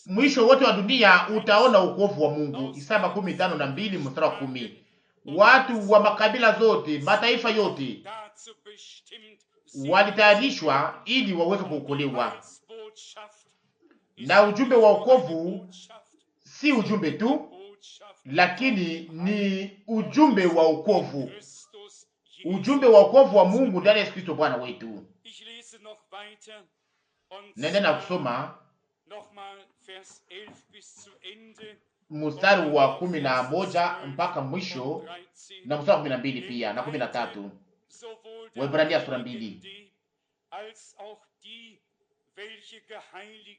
mwisho wote wa dunia utaona wokovu wa Mungu. Isaya 15:2 mstari wa 10. Watu wa makabila zote, mataifa yote walitayarishwa ili waweze kuokolewa. Na ujumbe wa wokovu si ujumbe tu, lakini ni ujumbe wa wokovu, ujumbe wa wokovu wa Mungu ndani ya Yesu Kristo Bwana wetu. Nenda na kusoma mstari wa 11 mpaka mwisho, na mstari wa 12 pia na 13. Waebrania sura 2.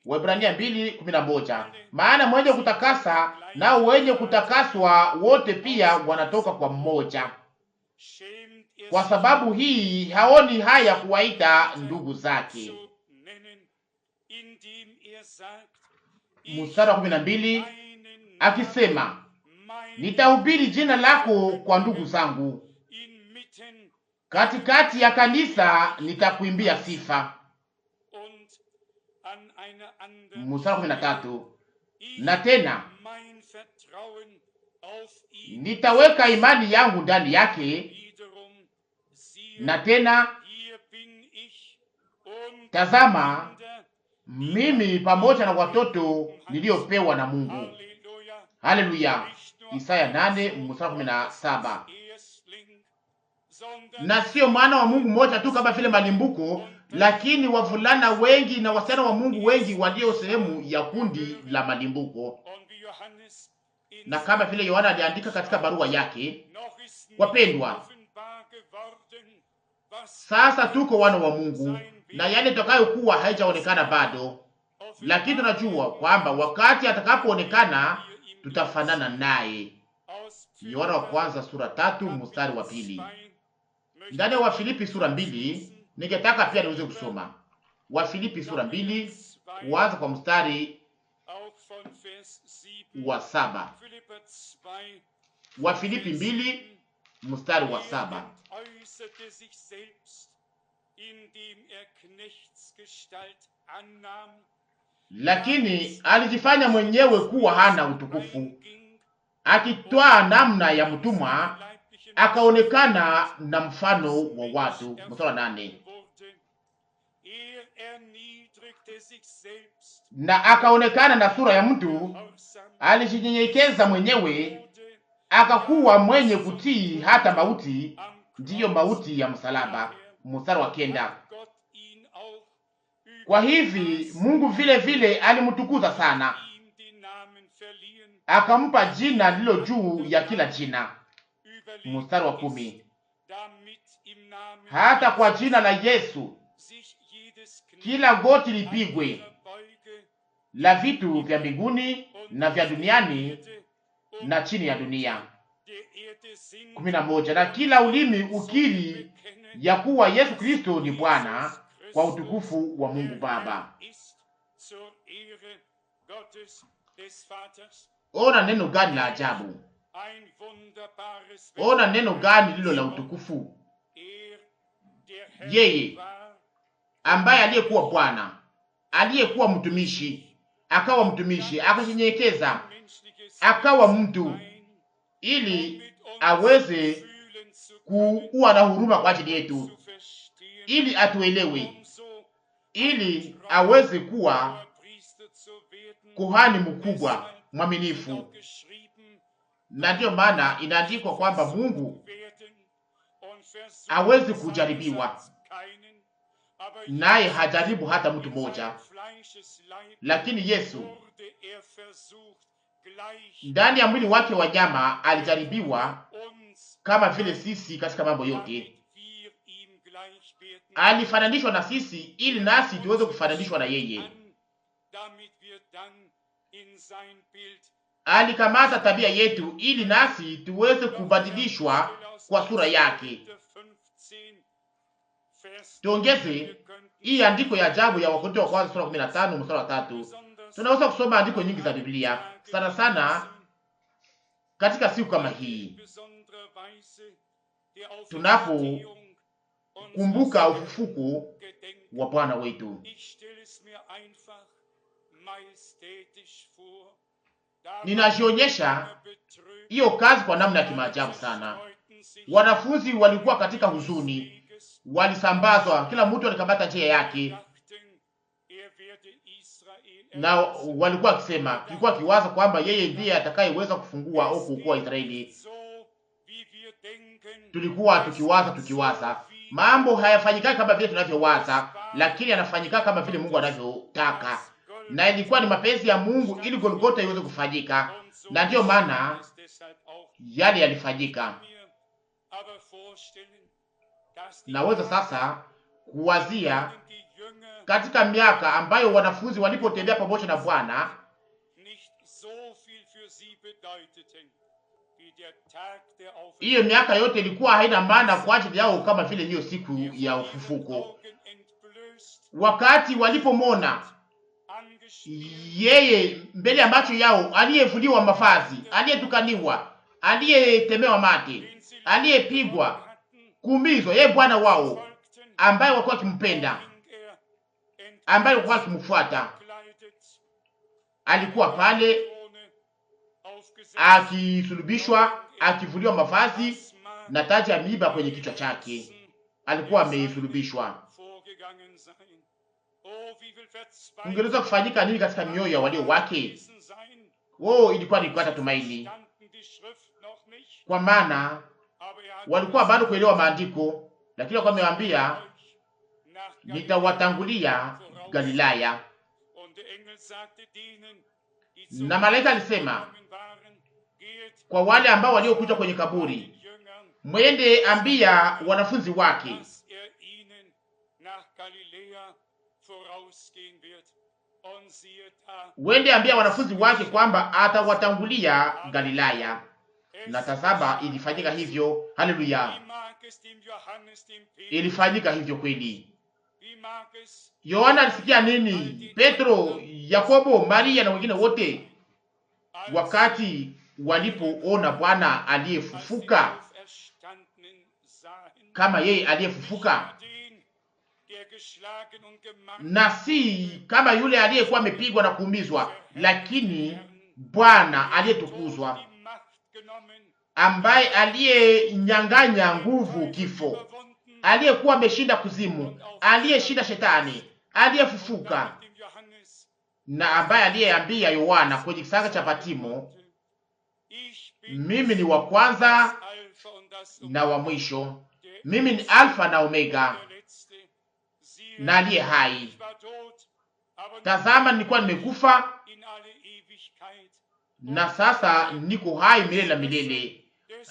Waebrania 2:11. Maana mwenye kutakasa nao wenye kutakaswa wote pia wanatoka kwa mmoja. Kwa sababu hii haoni haya kuwaita ndugu zake. Mstari wa 12 akisema, nitahubiri jina lako kwa ndugu zangu, katikati ya kanisa nitakuimbia sifa. Mstari wa 13, na tena nitaweka imani yangu ndani yake, na tena tazama, mimi pamoja na watoto niliopewa na Mungu. Haleluya. Isaya 8 mstari 17. Na sio mwana wa Mungu mmoja tu kama vile malimbuko, lakini wavulana wengi na wasichana wa Mungu wengi walio sehemu ya kundi la malimbuko. Na kama vile Yohana aliandika katika barua yake, wapendwa, sasa tuko wana wa Mungu, na yale tutakayokuwa haijaonekana bado, lakini tunajua kwamba wakati atakapoonekana tutafanana naye. Yohana wa kwanza sura 3 mstari wa 2. ndani ya Wafilipi sura 2, ningetaka pia niweze kusoma Wafilipi sura 2 kuanza kwa mstari wa 7. Wafilipi 2 mstari wa 7. Lakini alijifanya mwenyewe kuwa hana utukufu, akitwaa namna ya mtumwa, akaonekana na mfano wa watu. Mstari 8. Na akaonekana na sura ya mtu, alijinyenyekeza mwenyewe, akakuwa mwenye kutii hata mauti, ndiyo mauti ya msalaba. Mstari wa 9. Kwa hivi Mungu vile vile alimtukuza sana, akampa jina lilo juu ya kila jina. Mstari wa 10. Hata kwa jina la Yesu kila goti lipigwe, la vitu vya mbinguni na vya duniani na chini ya dunia. 11. Na kila ulimi ukiri ya kuwa Yesu Kristo ni Bwana, kwa utukufu wa Mungu Baba. Ona neno gani la ajabu! Ona neno gani lilo la utukufu! Yeye ambaye aliyekuwa Bwana, aliyekuwa mtumishi, akawa mtumishi, akajinyenyekeza, akawa mtu, ili aweze kuwa na huruma kwa ajili yetu, ili atuelewe, ili aweze kuwa kuhani mkubwa mwaminifu. Na ndiyo maana inaandikwa kwamba Mungu hawezi kujaribiwa, naye hajaribu hata mtu mmoja. Lakini Yesu ndani ya mwili wake wa nyama alijaribiwa kama vile sisi katika mambo yote. Alifananishwa na sisi ili nasi tuweze kufananishwa na yeye. Alikamata tabia yetu ili nasi tuweze kubadilishwa kwa sura yake. Tuongeze hii andiko ya ajabu ya Wakorintho wa kwanza sura 15 mstari wa 3. Tunaweza kusoma andiko nyingi za Biblia, sana sana katika siku kama hii, tunapokumbuka ufufuko wa Bwana wetu. Ninajionyesha hiyo kazi kwa namna ya kimaajabu sana. Wanafunzi walikuwa katika huzuni, walisambazwa, kila mtu alikamata njia yake, na walikuwa wakisema, tulikuwa kiwaza kwamba yeye ndiye atakayeweza kufungua au kuokoa Israeli. Tulikuwa tukiwaza mambo hayafanyika kama vile tunavyowaza, lakini yanafanyika kama vile Mungu anavyotaka, na ilikuwa ni mapenzi ya Mungu ili Golgotha iweze kufanyika, na ndiyo maana yale yalifanyika. Naweza sasa kuwazia katika miaka ambayo wanafunzi walipotembea pamoja na Bwana, hiyo miaka yote ilikuwa haina maana kwa ajili yao kama vile hiyo siku ya ufufuko. Wakati walipomona yeye mbele ya macho yao, aliyevuliwa mavazi, aliyetukaniwa, aliyetemewa mate, aliyepigwa, kuumizwa, yeye Bwana wao ambaye walikuwa kimpenda, ambaye walikuwa kimfuata, alikuwa pale akisulubishwa, akivuliwa mavazi na taji ya miiba kwenye kichwa chake. Alikuwa amesulubishwa. Ungeweza kufanyika nini katika mioyo ya walio wake? Ilikuwa ni kukata tumaini, kwa maana walikuwa bado kuelewa maandiko, lakini walikuwa wamewaambia, nitawatangulia Galilaya. Na malaika alisema kwa wale ambao waliokuja kwenye kaburi, mwende ambia wanafunzi wake wende ambia wanafunzi wake kwamba atawatangulia Galilaya. Na tazama, ilifanyika hivyo. Haleluya, ilifanyika hivyo kweli. Yohana alisikia nini? Petro, Yakobo, Maria na wengine wote wakati walipoona Bwana aliyefufuka, kama yeye aliyefufuka, na si kama yule aliyekuwa amepigwa na kuumizwa, lakini Bwana aliyetukuzwa, ambaye aliyenyang'anya nguvu kifo, aliyekuwa ameshinda kuzimu, aliyeshinda shetani, aliyefufuka, na ambaye aliyeambia Yohana kwenye kisanga cha Patimo, mimi ni wa kwanza na wa mwisho, mimi ni Alfa na Omega, na aliye hai. Tazama, nilikuwa nimekufa na sasa niko hai milele na milele,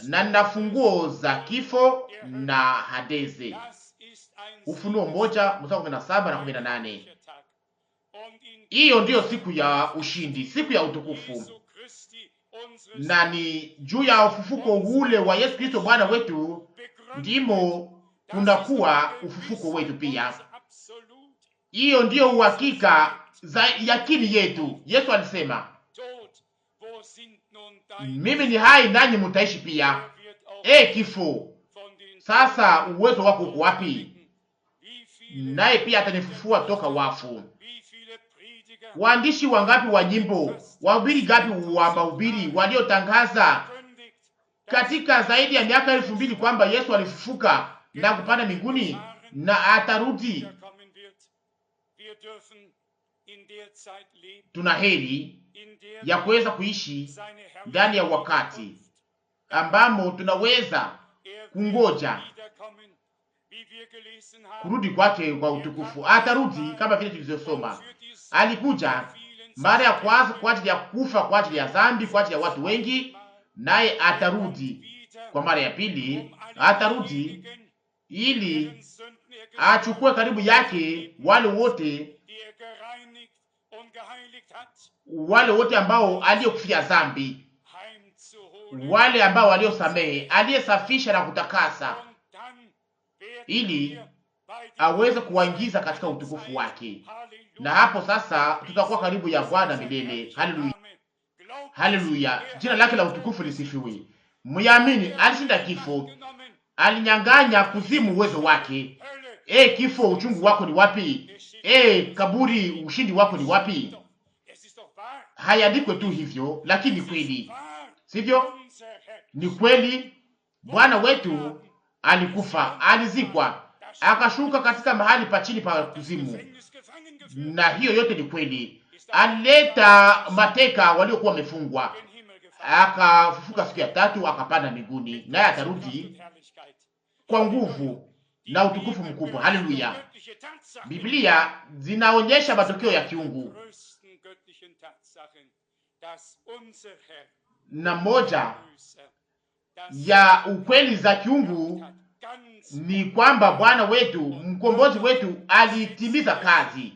na nina funguo za kifo na Hadeze. Ufunuo 1:17 na 18. Hiyo ndiyo siku ya ushindi, siku ya utukufu, na ni juu ya ufufuko ule wa Yesu Kristo Bwana wetu ndimo kunakuwa ufufuko wetu pia. Hiyo ndiyo uhakika za yakini yetu. Yesu alisema, mimi ni hai nanyi mutaishi pia. Kifo, sasa uwezo wako uko wapi? Naye pia atanifufua toka wafu. Waandishi wangapi wa nyimbo, wahubiri gapi wa mahubiri waliotangaza katika zaidi ya miaka 2000 kwamba Yesu alifufuka na kupanda mbinguni na atarudi. Tuna heri ya kuweza kuishi ndani ya wakati ambamo tunaweza kungoja kurudi kwake kwa utukufu. Atarudi kama vile tulivyosoma. Alikuja mara ya kwanza kwa ajili ya kufa, kwa ajili ya dhambi, kwa ajili ya watu wengi, naye atarudi kwa mara ya pili. Atarudi ili achukue karibu yake wale wote ambao aliyokufia dhambi, wale ambao aliosamehe, aliyesafisha na kutakasa, ili aweze kuwaingiza katika utukufu wake. Na hapo sasa tutakuwa karibu ya Bwana milele. Haleluya, haleluya, jina lake la utukufu lisifiwe. Muyamini, alishinda kifo, alinyang'anya kuzimu uwezo wake. Kifo, uchungu wako ni wapi? Kaburi, ushindi wako ni wapi? Hayandikwe tu hivyo, lakini kweli, sivyo? Ni kweli. Bwana wetu alikufa, alizikwa, akashuka katika mahali pa chini pa kuzimu, na hiyo yote ni kweli. Alileta mateka waliokuwa wamefungwa, akafufuka siku ya tatu, akapanda mbinguni, naye atarudi kwa nguvu na utukufu mkubwa. Haleluya! Biblia zinaonyesha matokeo ya kiungu, na moja ya ukweli za kiungu ni kwamba Bwana wetu, mkombozi wetu, alitimiza kazi,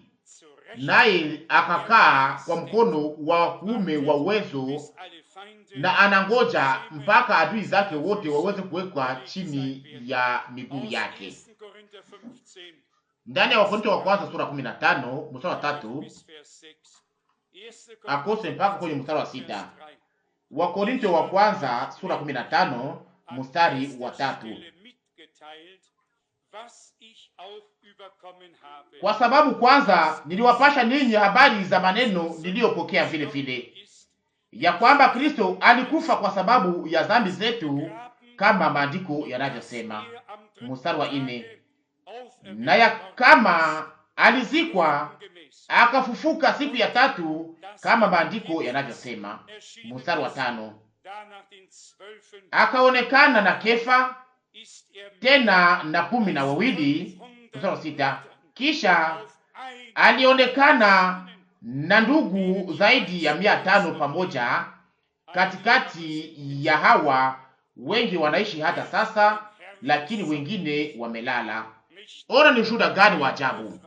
naye akakaa kwa mkono wa kuume wa uwezo, na anangoja mpaka adui zake wote waweze kuwekwa chini ya miguu yake. Ndani ya Wakorintho wa kwanza sura 15 mstari wa 3 akose mpaka kwenye mstari wa 6. Wakorintho wa kwanza sura 15 mstari wa 3. Kwa sababu kwanza niliwapasha ninyi habari za maneno niliyopokea vile vile, ya kwamba Kristo alikufa kwa sababu ya dhambi zetu, kama maandiko yanavyosema. Mstari wa 4. Na ya kama alizikwa akafufuka siku ya tatu, kama maandiko yanavyosema. Mstari wa 5. Akaonekana na Kefa, tena na 12. Mstari wa 6. Kisha alionekana na ndugu zaidi ya 500 pamoja. Katikati ya hawa wengi wanaishi hata sasa, lakini wengine wamelala. Ona ni ushuhuda gani wa ajabu!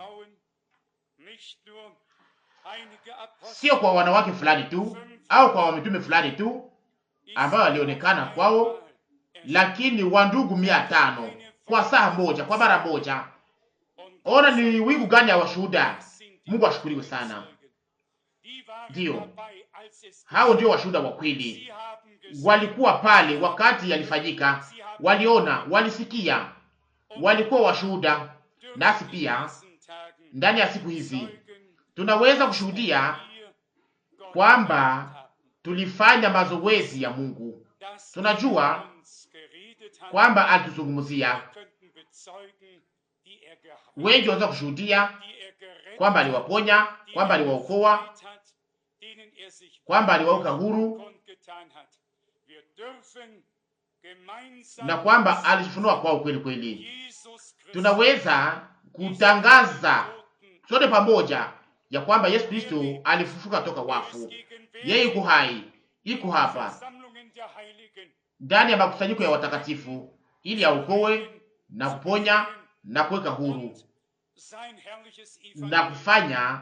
Sio kwa wanawake fulani tu au kwa wamitume fulani tu, ambayo alionekana kwao, lakini wandugu 500 kwa saa moja, kwa mara moja. Ona ni wingu gani ya washuhuda! Mungu ashukuriwe sana. Ndio, hao ndio washuhuda wa kweli. Walikuwa pale wakati yalifanyika, waliona, walisikia, walikuwa washuhuda. Nasi pia ndani ya siku hizi tunaweza kushuhudia kwamba tulifanya mazoezi ya Mungu. Tunajua kwamba alituzungumzia. Wengi wanaweza kushuhudia kwamba aliwaponya, kwamba aliwaokoa, kwamba aliwaweka huru, na kwamba alifunua kwao kweli kweli. Tunaweza kutangaza sote pamoja ya kwamba Yesu Kristo alifufuka toka wafu. Yeye yuko hai, yuko hapa ndani ya makusanyiko ya watakatifu, ili aokoe na kuponya na kuweka huru na kufanya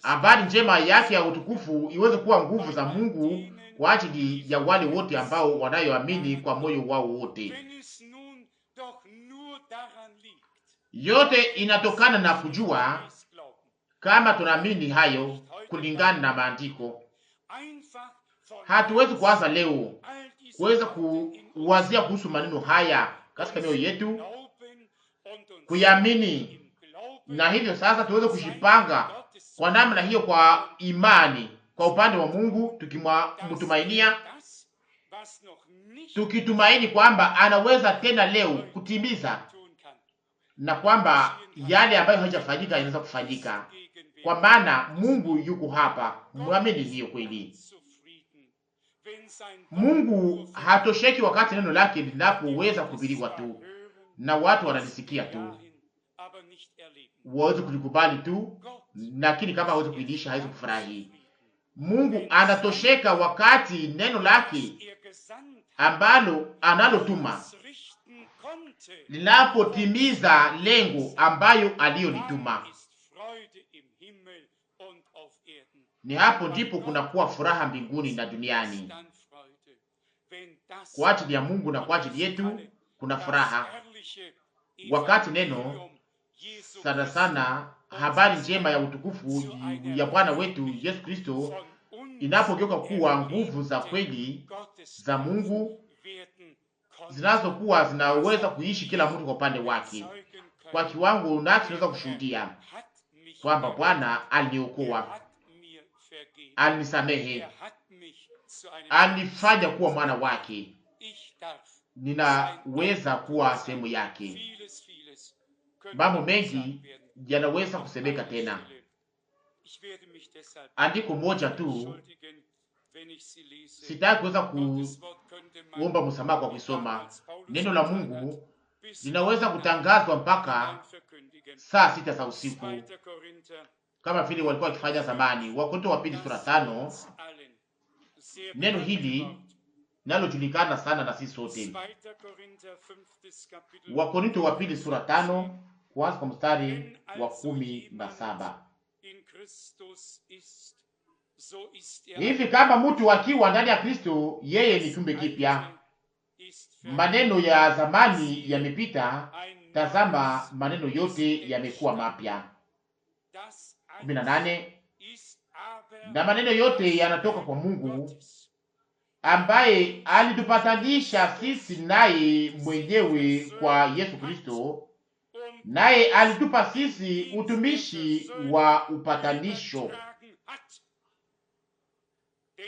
habari njema yake ya utukufu iweze kuwa nguvu za Mungu kwa ajili ya wale wote ambao wanayoamini kwa moyo wao wote. Yote inatokana na kujua kama tunaamini hayo kulingana na maandiko. Hatuwezi kuanza leo kuweza kuwazia kuhusu maneno haya katika mioyo yetu, kuyaamini, na hivyo sasa tuweze kushipanga kwa namna hiyo, kwa imani kwa upande wa Mungu, tukimtumainia, tukitumaini kwamba anaweza tena leo kutimiza, na kwamba yale ambayo hajafanyika yanaweza kufanyika, kwa maana Mungu yuko hapa. Muamini hiyo kweli. Mungu hatosheki wakati neno lake linapoweza kuhubiriwa tu na watu wanalisikia tu, waweze kulikubali tu, lakini kama hawezi kuidisha, hawezi kufurahi. Mungu anatosheka wakati neno lake ambalo analotuma linapotimiza lengo ambayo aliyolituma. Ni hapo ndipo kunakuwa furaha mbinguni na duniani. Kwa ajili ya Mungu na kwa ajili yetu kuna furaha wakati neno, sana sana habari njema ya utukufu ya Bwana wetu Yesu Kristo inapogeuka kuwa nguvu za kweli za Mungu zinazokuwa zinaweza kuishi kila mtu kwa upande wake. Kwa kiwango nasi tunaweza kushuhudia kwamba Bwana aliniokoa, alinisamehe, alifanya kuwa mwana wake, ninaweza kuwa sehemu yake. Mambo mengi yanaweza kusemeka tena. Andiko moja tu, sitaki kuweza kuomba msamaha kwa kusoma neno la Mungu. Linaweza kutangazwa mpaka saa 6 za usiku kama vile walikuwa wakifanya zamani. Wakorintho wa pili sura 5. Neno hili nalojulikana sana na sisi sote. Wakorintho wa pili sura 5 kuanza kwa mstari wa 17. Hivi kama mtu akiwa ndani ya Kristo, yeye ni kiumbe kipya. Maneno ya zamani yamepita, tazama maneno yote yamekuwa mapya. 18. Na maneno yote yanatoka kwa Mungu ambaye alitupatanisha sisi naye mwenyewe kwa Yesu Kristo, naye alitupa sisi utumishi wa upatanisho.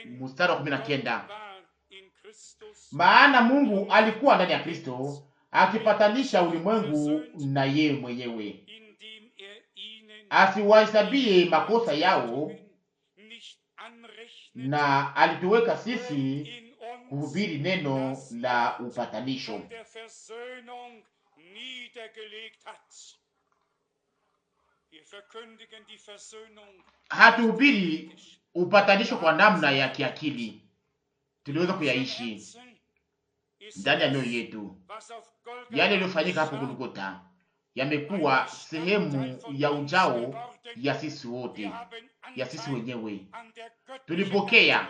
Mstari wa 19. Maana Mungu alikuwa ndani ya Kristo akipatanisha ulimwengu na yeye mwenyewe, asiwahesabie makosa yao, na alituweka sisi kuhubiri neno la upatanisho. Hatuhubiri upatanisho kwa namna ya kiakili, tuliweza kuyaishi ndani ya mioyo yetu. Yale yaliyofanyika hapo Golgotha yamekuwa sehemu ya ujao ya sisi wote, ya sisi wenyewe. Tulipokea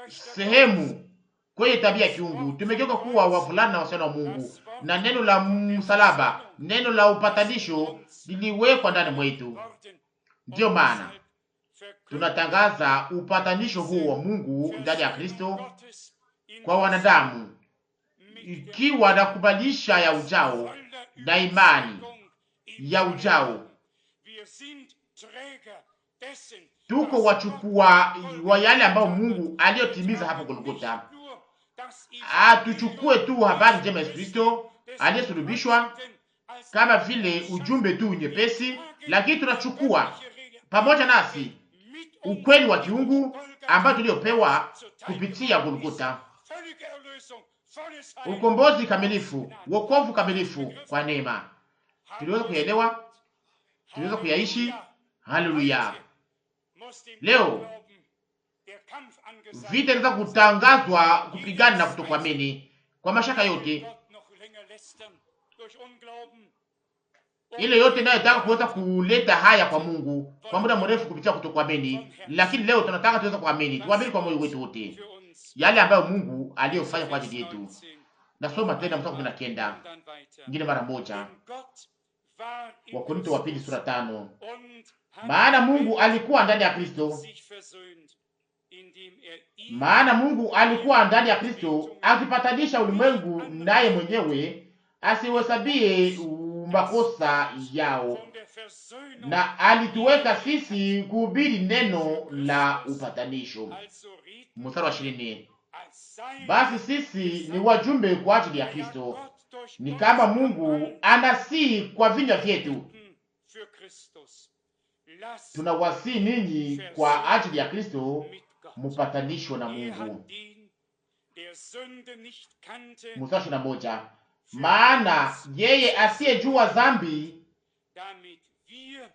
sehemu kwenye tabia ya kiungu. Tumegeuka kuwa wavulana na wasichana wa Mungu, na neno la msalaba, neno la upatanisho liliwekwa ndani mwetu. Ndiyo maana tunatangaza upatanisho huo wa Mungu ndani ya Kristo kwa wanadamu, ikiwa na kubalisha ya ujao na imani ya ujao. Tuko wachukua wa yale ambao Mungu aliyotimiza hapo Golgotha. Tuchukue tu habari njema ya Yesu Kristo aliyesulubishwa kama vile ujumbe tu nyepesi, lakini tunachukua pamoja nasi ukweli wa kiungu ambao tuliopewa kupitia Golgotha, ukombozi kamilifu, wokovu kamilifu kwa neema. Tuliweza kuelewa, tuliweza kuyaishi. Haleluya! Leo vita inaweza kutangazwa kupigana na kutokuamini kwa mashaka yote, ile yote inayotaka kuweza kuleta haya kwa Mungu kwa muda mrefu kupitia kutokuamini. Lakini leo tunataka tuweze kuamini, tuamini kwa moyo wetu wote yale ambayo Mungu aliyofanya kwa ajili yetu. Nasoma tena mstari 19 ngine mara moja, Wakorintho wa pili sura 5. Maana Mungu alikuwa ndani ya Kristo, maana Mungu alikuwa ndani ya Kristo akipatanisha ulimwengu naye mwenyewe, asiwahesabie makosa yao, na alituweka sisi kuhubiri neno la upatanisho. Mstari wa 20. Basi sisi ni wajumbe kwa ajili ya Kristo, ni kama Mungu anasi kwa vinywa vyetu. Tunawasi ninyi kwa ajili ya Kristo mupatanishwe na Mungu. Mstari 21. Maana yeye asiyejua dhambi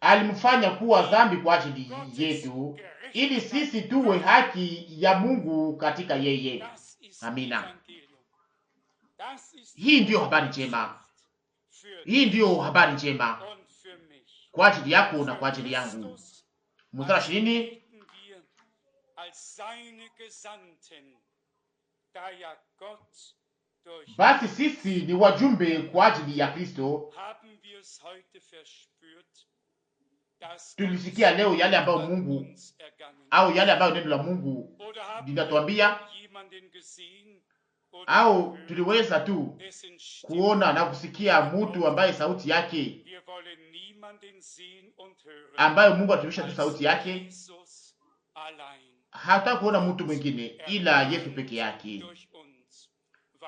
alimfanya kuwa dhambi kwa ajili yetu, ili sisi tuwe haki ya Mungu katika yeye. Amina. Hii ndiyo habari njema, hii ndiyo habari njema kwa ajili yako na kwa ajili yangu. Mstari 20. Basi sisi ni wajumbe kwa ajili ya Kristo. Tulisikia leo yale ambayo Mungu au yale ambayo neno la Mungu linatuambia, au tuliweza tu kuona na kusikia mtu ambaye sauti yake, ambayo Mungu atumisha tu sauti yake. Hata kuona mtu mwingine ila Yesu peke yake.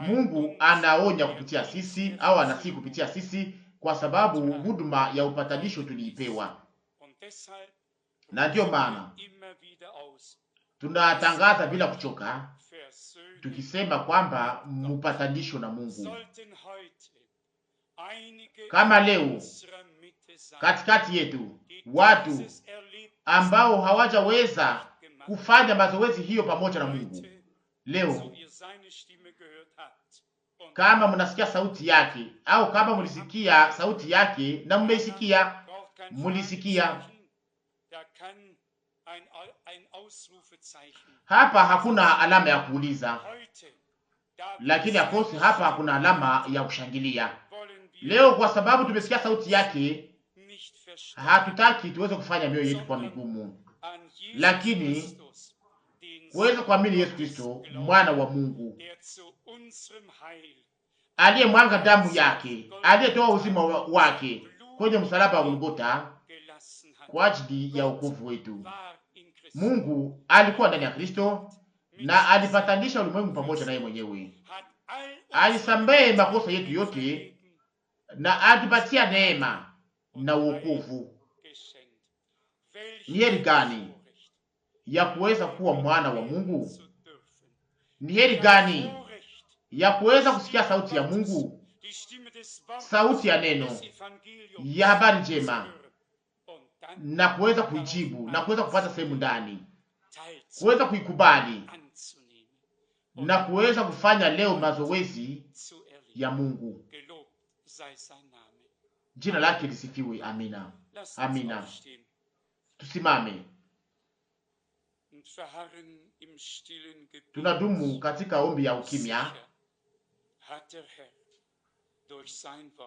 Mungu anaonya kupitia sisi au anasi kupitia sisi, kwa sababu huduma ya upatanisho tuliipewa. Na ndio maana tunatangaza bila kuchoka tukisema kwamba mpatanisho na Mungu. Kama leo katikati yetu watu ambao hawajaweza kufanya mazoezi hiyo pamoja na Mungu, leo kama mnasikia sauti yake au kama mlisikia sauti yake na mmeisikia, mlisikia hapa, hakuna alama ya kuuliza, lakini akosi hapa hakuna alama ya kushangilia. Leo kwa sababu tumesikia sauti yake, hatutaki tuweze kufanya mioyo yetu kwa migumu, lakini kuweza kuamini Yesu Kristo mwana wa Mungu aliyemwanga damu yake, aliyetoa uzima wake kwenye msalaba wa Golgotha kwa ajili ya wokovu wetu. Mungu alikuwa ndani ya Kristo na alipatanisha ulimwengu pamoja naye mwenyewe. Alisamehe makosa yetu yote na atupatia neema na wokovu. Ni heri gani ya kuweza kuwa mwana wa Mungu? Ni heri gani ya kuweza kusikia sauti ya Mungu, sauti ya neno ya habari njema, na kuweza kuijibu na kuweza kupata sehemu ndani, kuweza kuikubali na kuweza kufanya leo mazoezi ya Mungu. Jina lake lisifiwe. Amina, amina. Tusimame tunadumu katika ombi ya ukimya.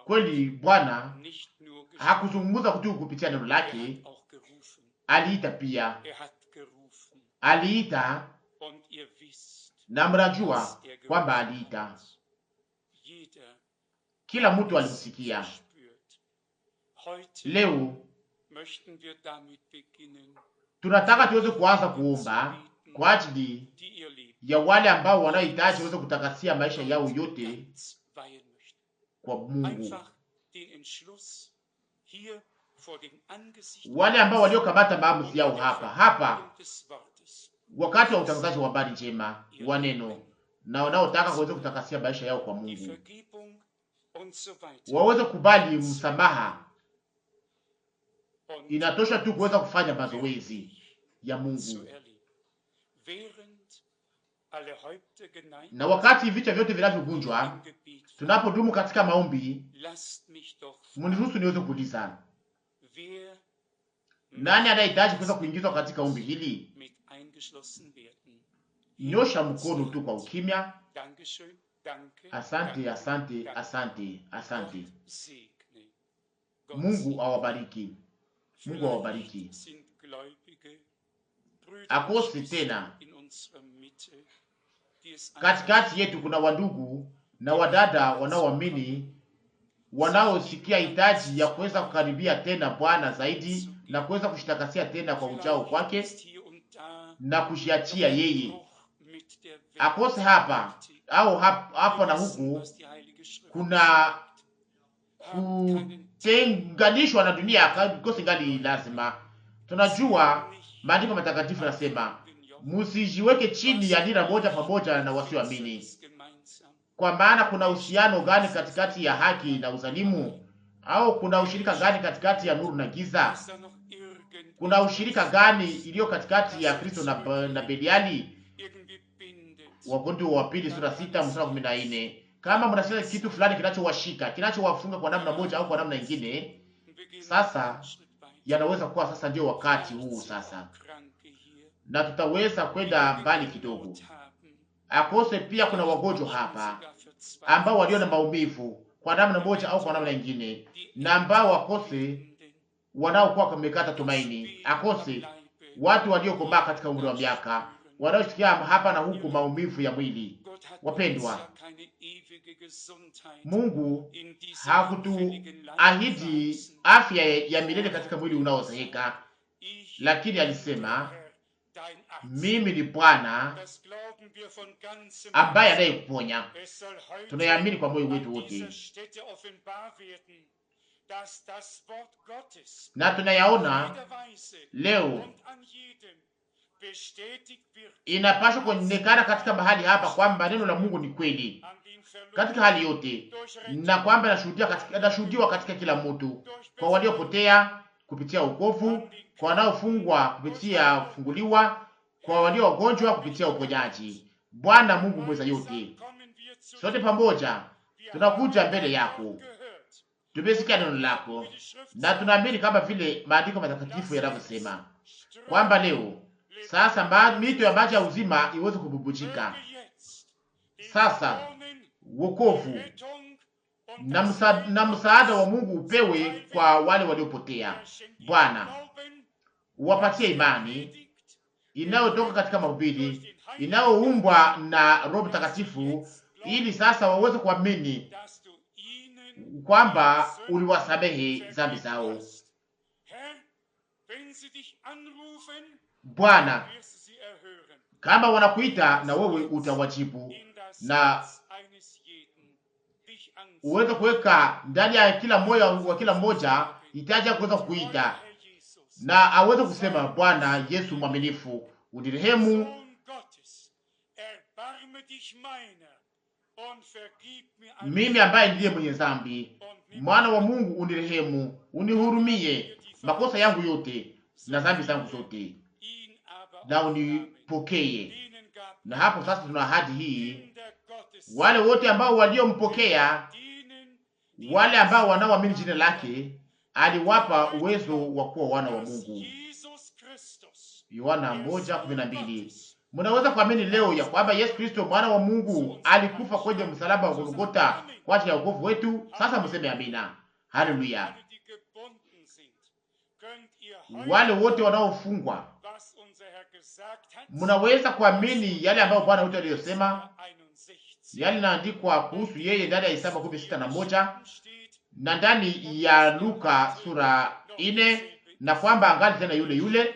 Kweli Bwana hakuzungumza kutu kupitia neno lake, aliita pia, aliita na mnajua kwamba aliita. Kila mtu alimsikia. Leo tunataka tuweze kuanza kuomba kwa ajili ya wale ambao wanahitaji waweze kutakasia maisha yao yote kwa Mungu, wale ambao waliokamata maamuzi yao hapa wakati wa utangazaji wa habari njema wa neno, na wanaotaka kuweza kutakasia maisha yao kwa Mungu waweze kubali msamaha. Inatosha tu kuweza kufanya mazoezi ya Mungu. Na wakati vichwa vyote vinavyogunjwa, tunapodumu katika maombi, mniruhusu niweze kuuliza, nani anahitaji kuweza kuingizwa katika ombi hili? Nyosha mkono tu kwa ukimya. Asante, asante, asante, asante. Mungu awabariki. Mungu awabariki. Akose tena katikati yetu kuna wandugu na wadada wanaoamini, wanaosikia hitaji ya kuweza kukaribia tena Bwana zaidi na kuweza kushitakasia tena kwa ujao kwake na kushiachia yeye. Akose hapa au hapa na huku kuna kutenganishwa na dunia, akose ngali lazima. Tunajua maandiko matakatifu nasema, musijiweke chini ya nira moja pamoja na wasioamini. Kwa maana kuna uhusiano gani katikati ya haki na uzalimu? Au kuna ushirika gani katikati ya nuru na giza? Kuna ushirika gani iliyo katikati ya Kristo na Beliali? Wakorintho wa pili sura 6 mstari 14. Kama mnasema kitu fulani kinachowashika, kinachowafunga kwa namna moja au kwa namna nyingine, sasa yanaweza kuwa sasa ndio wakati huu sasa, na tutaweza kwenda mbali kidogo. Akose pia kuna wagonjwa hapa ambao walio na maumivu kwa namna moja au kwa namna nyingine, na ambao akose wanaokuwa wamekata tumaini. Akose watu waliokomaa katika umri wa miaka wanaosikia hapa na huku maumivu ya mwili. Wapendwa, Mungu hakutuahidi afya ya milele katika mwili unaozeeka, lakini alisema, mimi ni Bwana ambaye anayekuponya. Tunayamini kwa moyo wetu wote, na tunayaona leo inapaswa kuonekana katika mahali hapa kwamba neno la Mungu ni kweli katika hali yote, na kwamba inashuhudiwa katika kila mtu, kwa waliopotea kupitia wokovu, kwa wanaofungwa kupitia kufunguliwa, kwa walio wagonjwa kupitia uponyaji. Bwana Mungu mweza yote, sote pamoja tunakuja mbele yako, tumesikia neno lako, na tunaamini kama vile maandiko matakatifu yanavyosema kwamba leo sasa mito ya maji ya uzima iweze kububujika. Sasa wokovu na msaada wa Mungu upewe kwa wale waliopotea. Bwana, uwapatie imani inayotoka katika mahubiri, inayoumbwa na Roho Mtakatifu, ili sasa waweze kuamini kwamba uliwasamehe dhambi zao. Bwana, kama wanakuita na wewe utawajibu, na uweze kuweka ndani ya kila moyo wa kila mmoja hitaji kuweza kuita, na aweze kusema, Bwana Yesu mwaminifu, unirehemu, mimi ambaye ndiye mwenye dhambi. Mwana wa Mungu, unirehemu, unihurumie makosa yangu yote na dhambi zangu zote, na unipokee. Na hapo sasa tuna ahadi hii, wale wote ambao waliompokea, wale ambao wanaoamini jina lake, aliwapa uwezo wa kuwa wana wa Mungu. Yohana 1:12. Mnaweza kuamini leo ya kwamba Yesu Kristo mwana wa Mungu alikufa kwenye msalaba wa Golgotha kwa ajili ya wokovu wetu? Sasa mseme amina. Haleluya. Wale wote wanaofungwa, mnaweza kuamini yale ambayo Bwana wetu aliyosema, yale inaandikwa kuhusu yeye ndani ya Isaya 61 na ndani ya Luka sura 4, na kwamba angali tena yule yule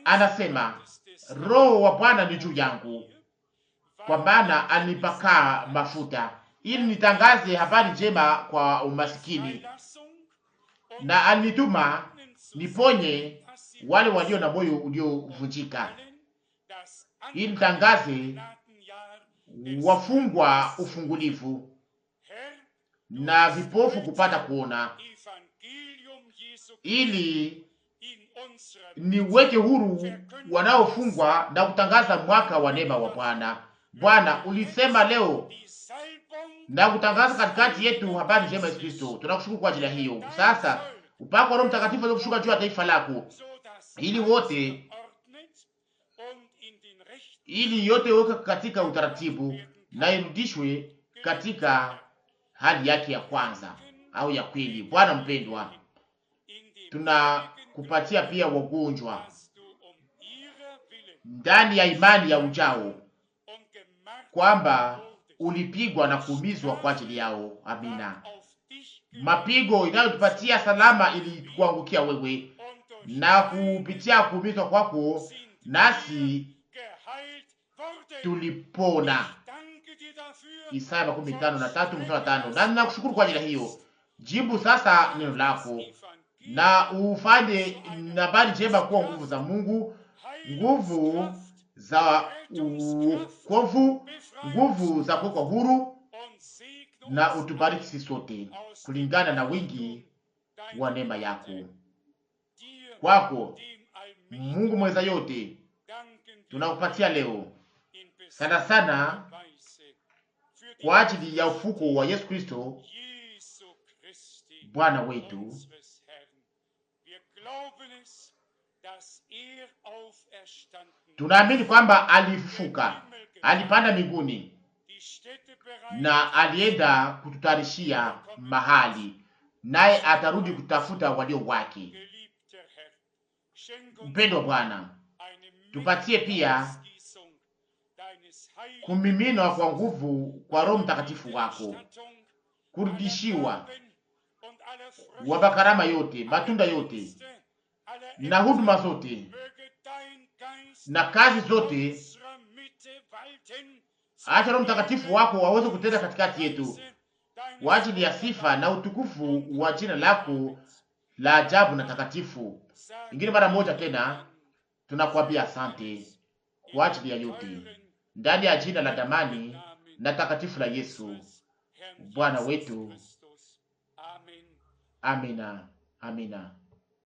anasema, Roho wa Bwana ni juu yangu, kwa maana alinipaka mafuta ili nitangaze habari njema kwa umasikini, na alinituma niponye wale walio na moyo uliovunjika, ili nitangaze wafungwa ufungulivu na vipofu kupata kuona, ili niweke huru wanaofungwa na kutangaza mwaka wa neema wa Bwana. Bwana, ulisema leo na kutangaza katikati yetu habari njema Yesu Kristo. Tunakushukuru kwa ajili ya hiyo. Sasa upako wa Roho Mtakatifu aweze kushuka juu ya taifa lako, ili yote iweke katika utaratibu na irudishwe katika hali yake ya kwanza au ya kweli. Bwana mpendwa, tunakupatia pia wagonjwa ndani ya imani ya ujao, kwamba ulipigwa na kuumizwa kwa ajili yao. Amina. Mapigo inayotupatia salama ilikuangukia wewe, na kupitia kuumizwa kwako nasi tulipona. Isaya 53:5. Na ninakushukuru kwa ajili hiyo. Jibu sasa neno lako na ufanye habari njema kuwa nguvu za Mungu, nguvu za uokovu, nguvu za kuwekwa huru, na utubariki sisi sote kulingana na wingi wa neema yako. Kwako Mungu mweza yote, tunakupatia leo sana sana kwa ajili ya ufuko wa Yesu Kristo Bwana wetu. Tunaamini kwamba alifufuka, alipanda mbinguni na alienda kututayarishia mahali, naye atarudi kutafuta walio wake. Mpendwa Bwana, tupatie pia kumiminwa kwa nguvu kwa Roho Mtakatifu wako, kurudishiwa wa makarama yote, matunda yote na huduma zote na kazi zote. Acha Roho Mtakatifu wako waweze kutenda katikati yetu kwa ajili ya sifa na utukufu wa jina lako la ajabu na takatifu. Ingine mara moja tena tunakuambia asante kwa ajili ya yote, ndani ya jina la damani na takatifu la Yesu Bwana wetu. Amina. Amina.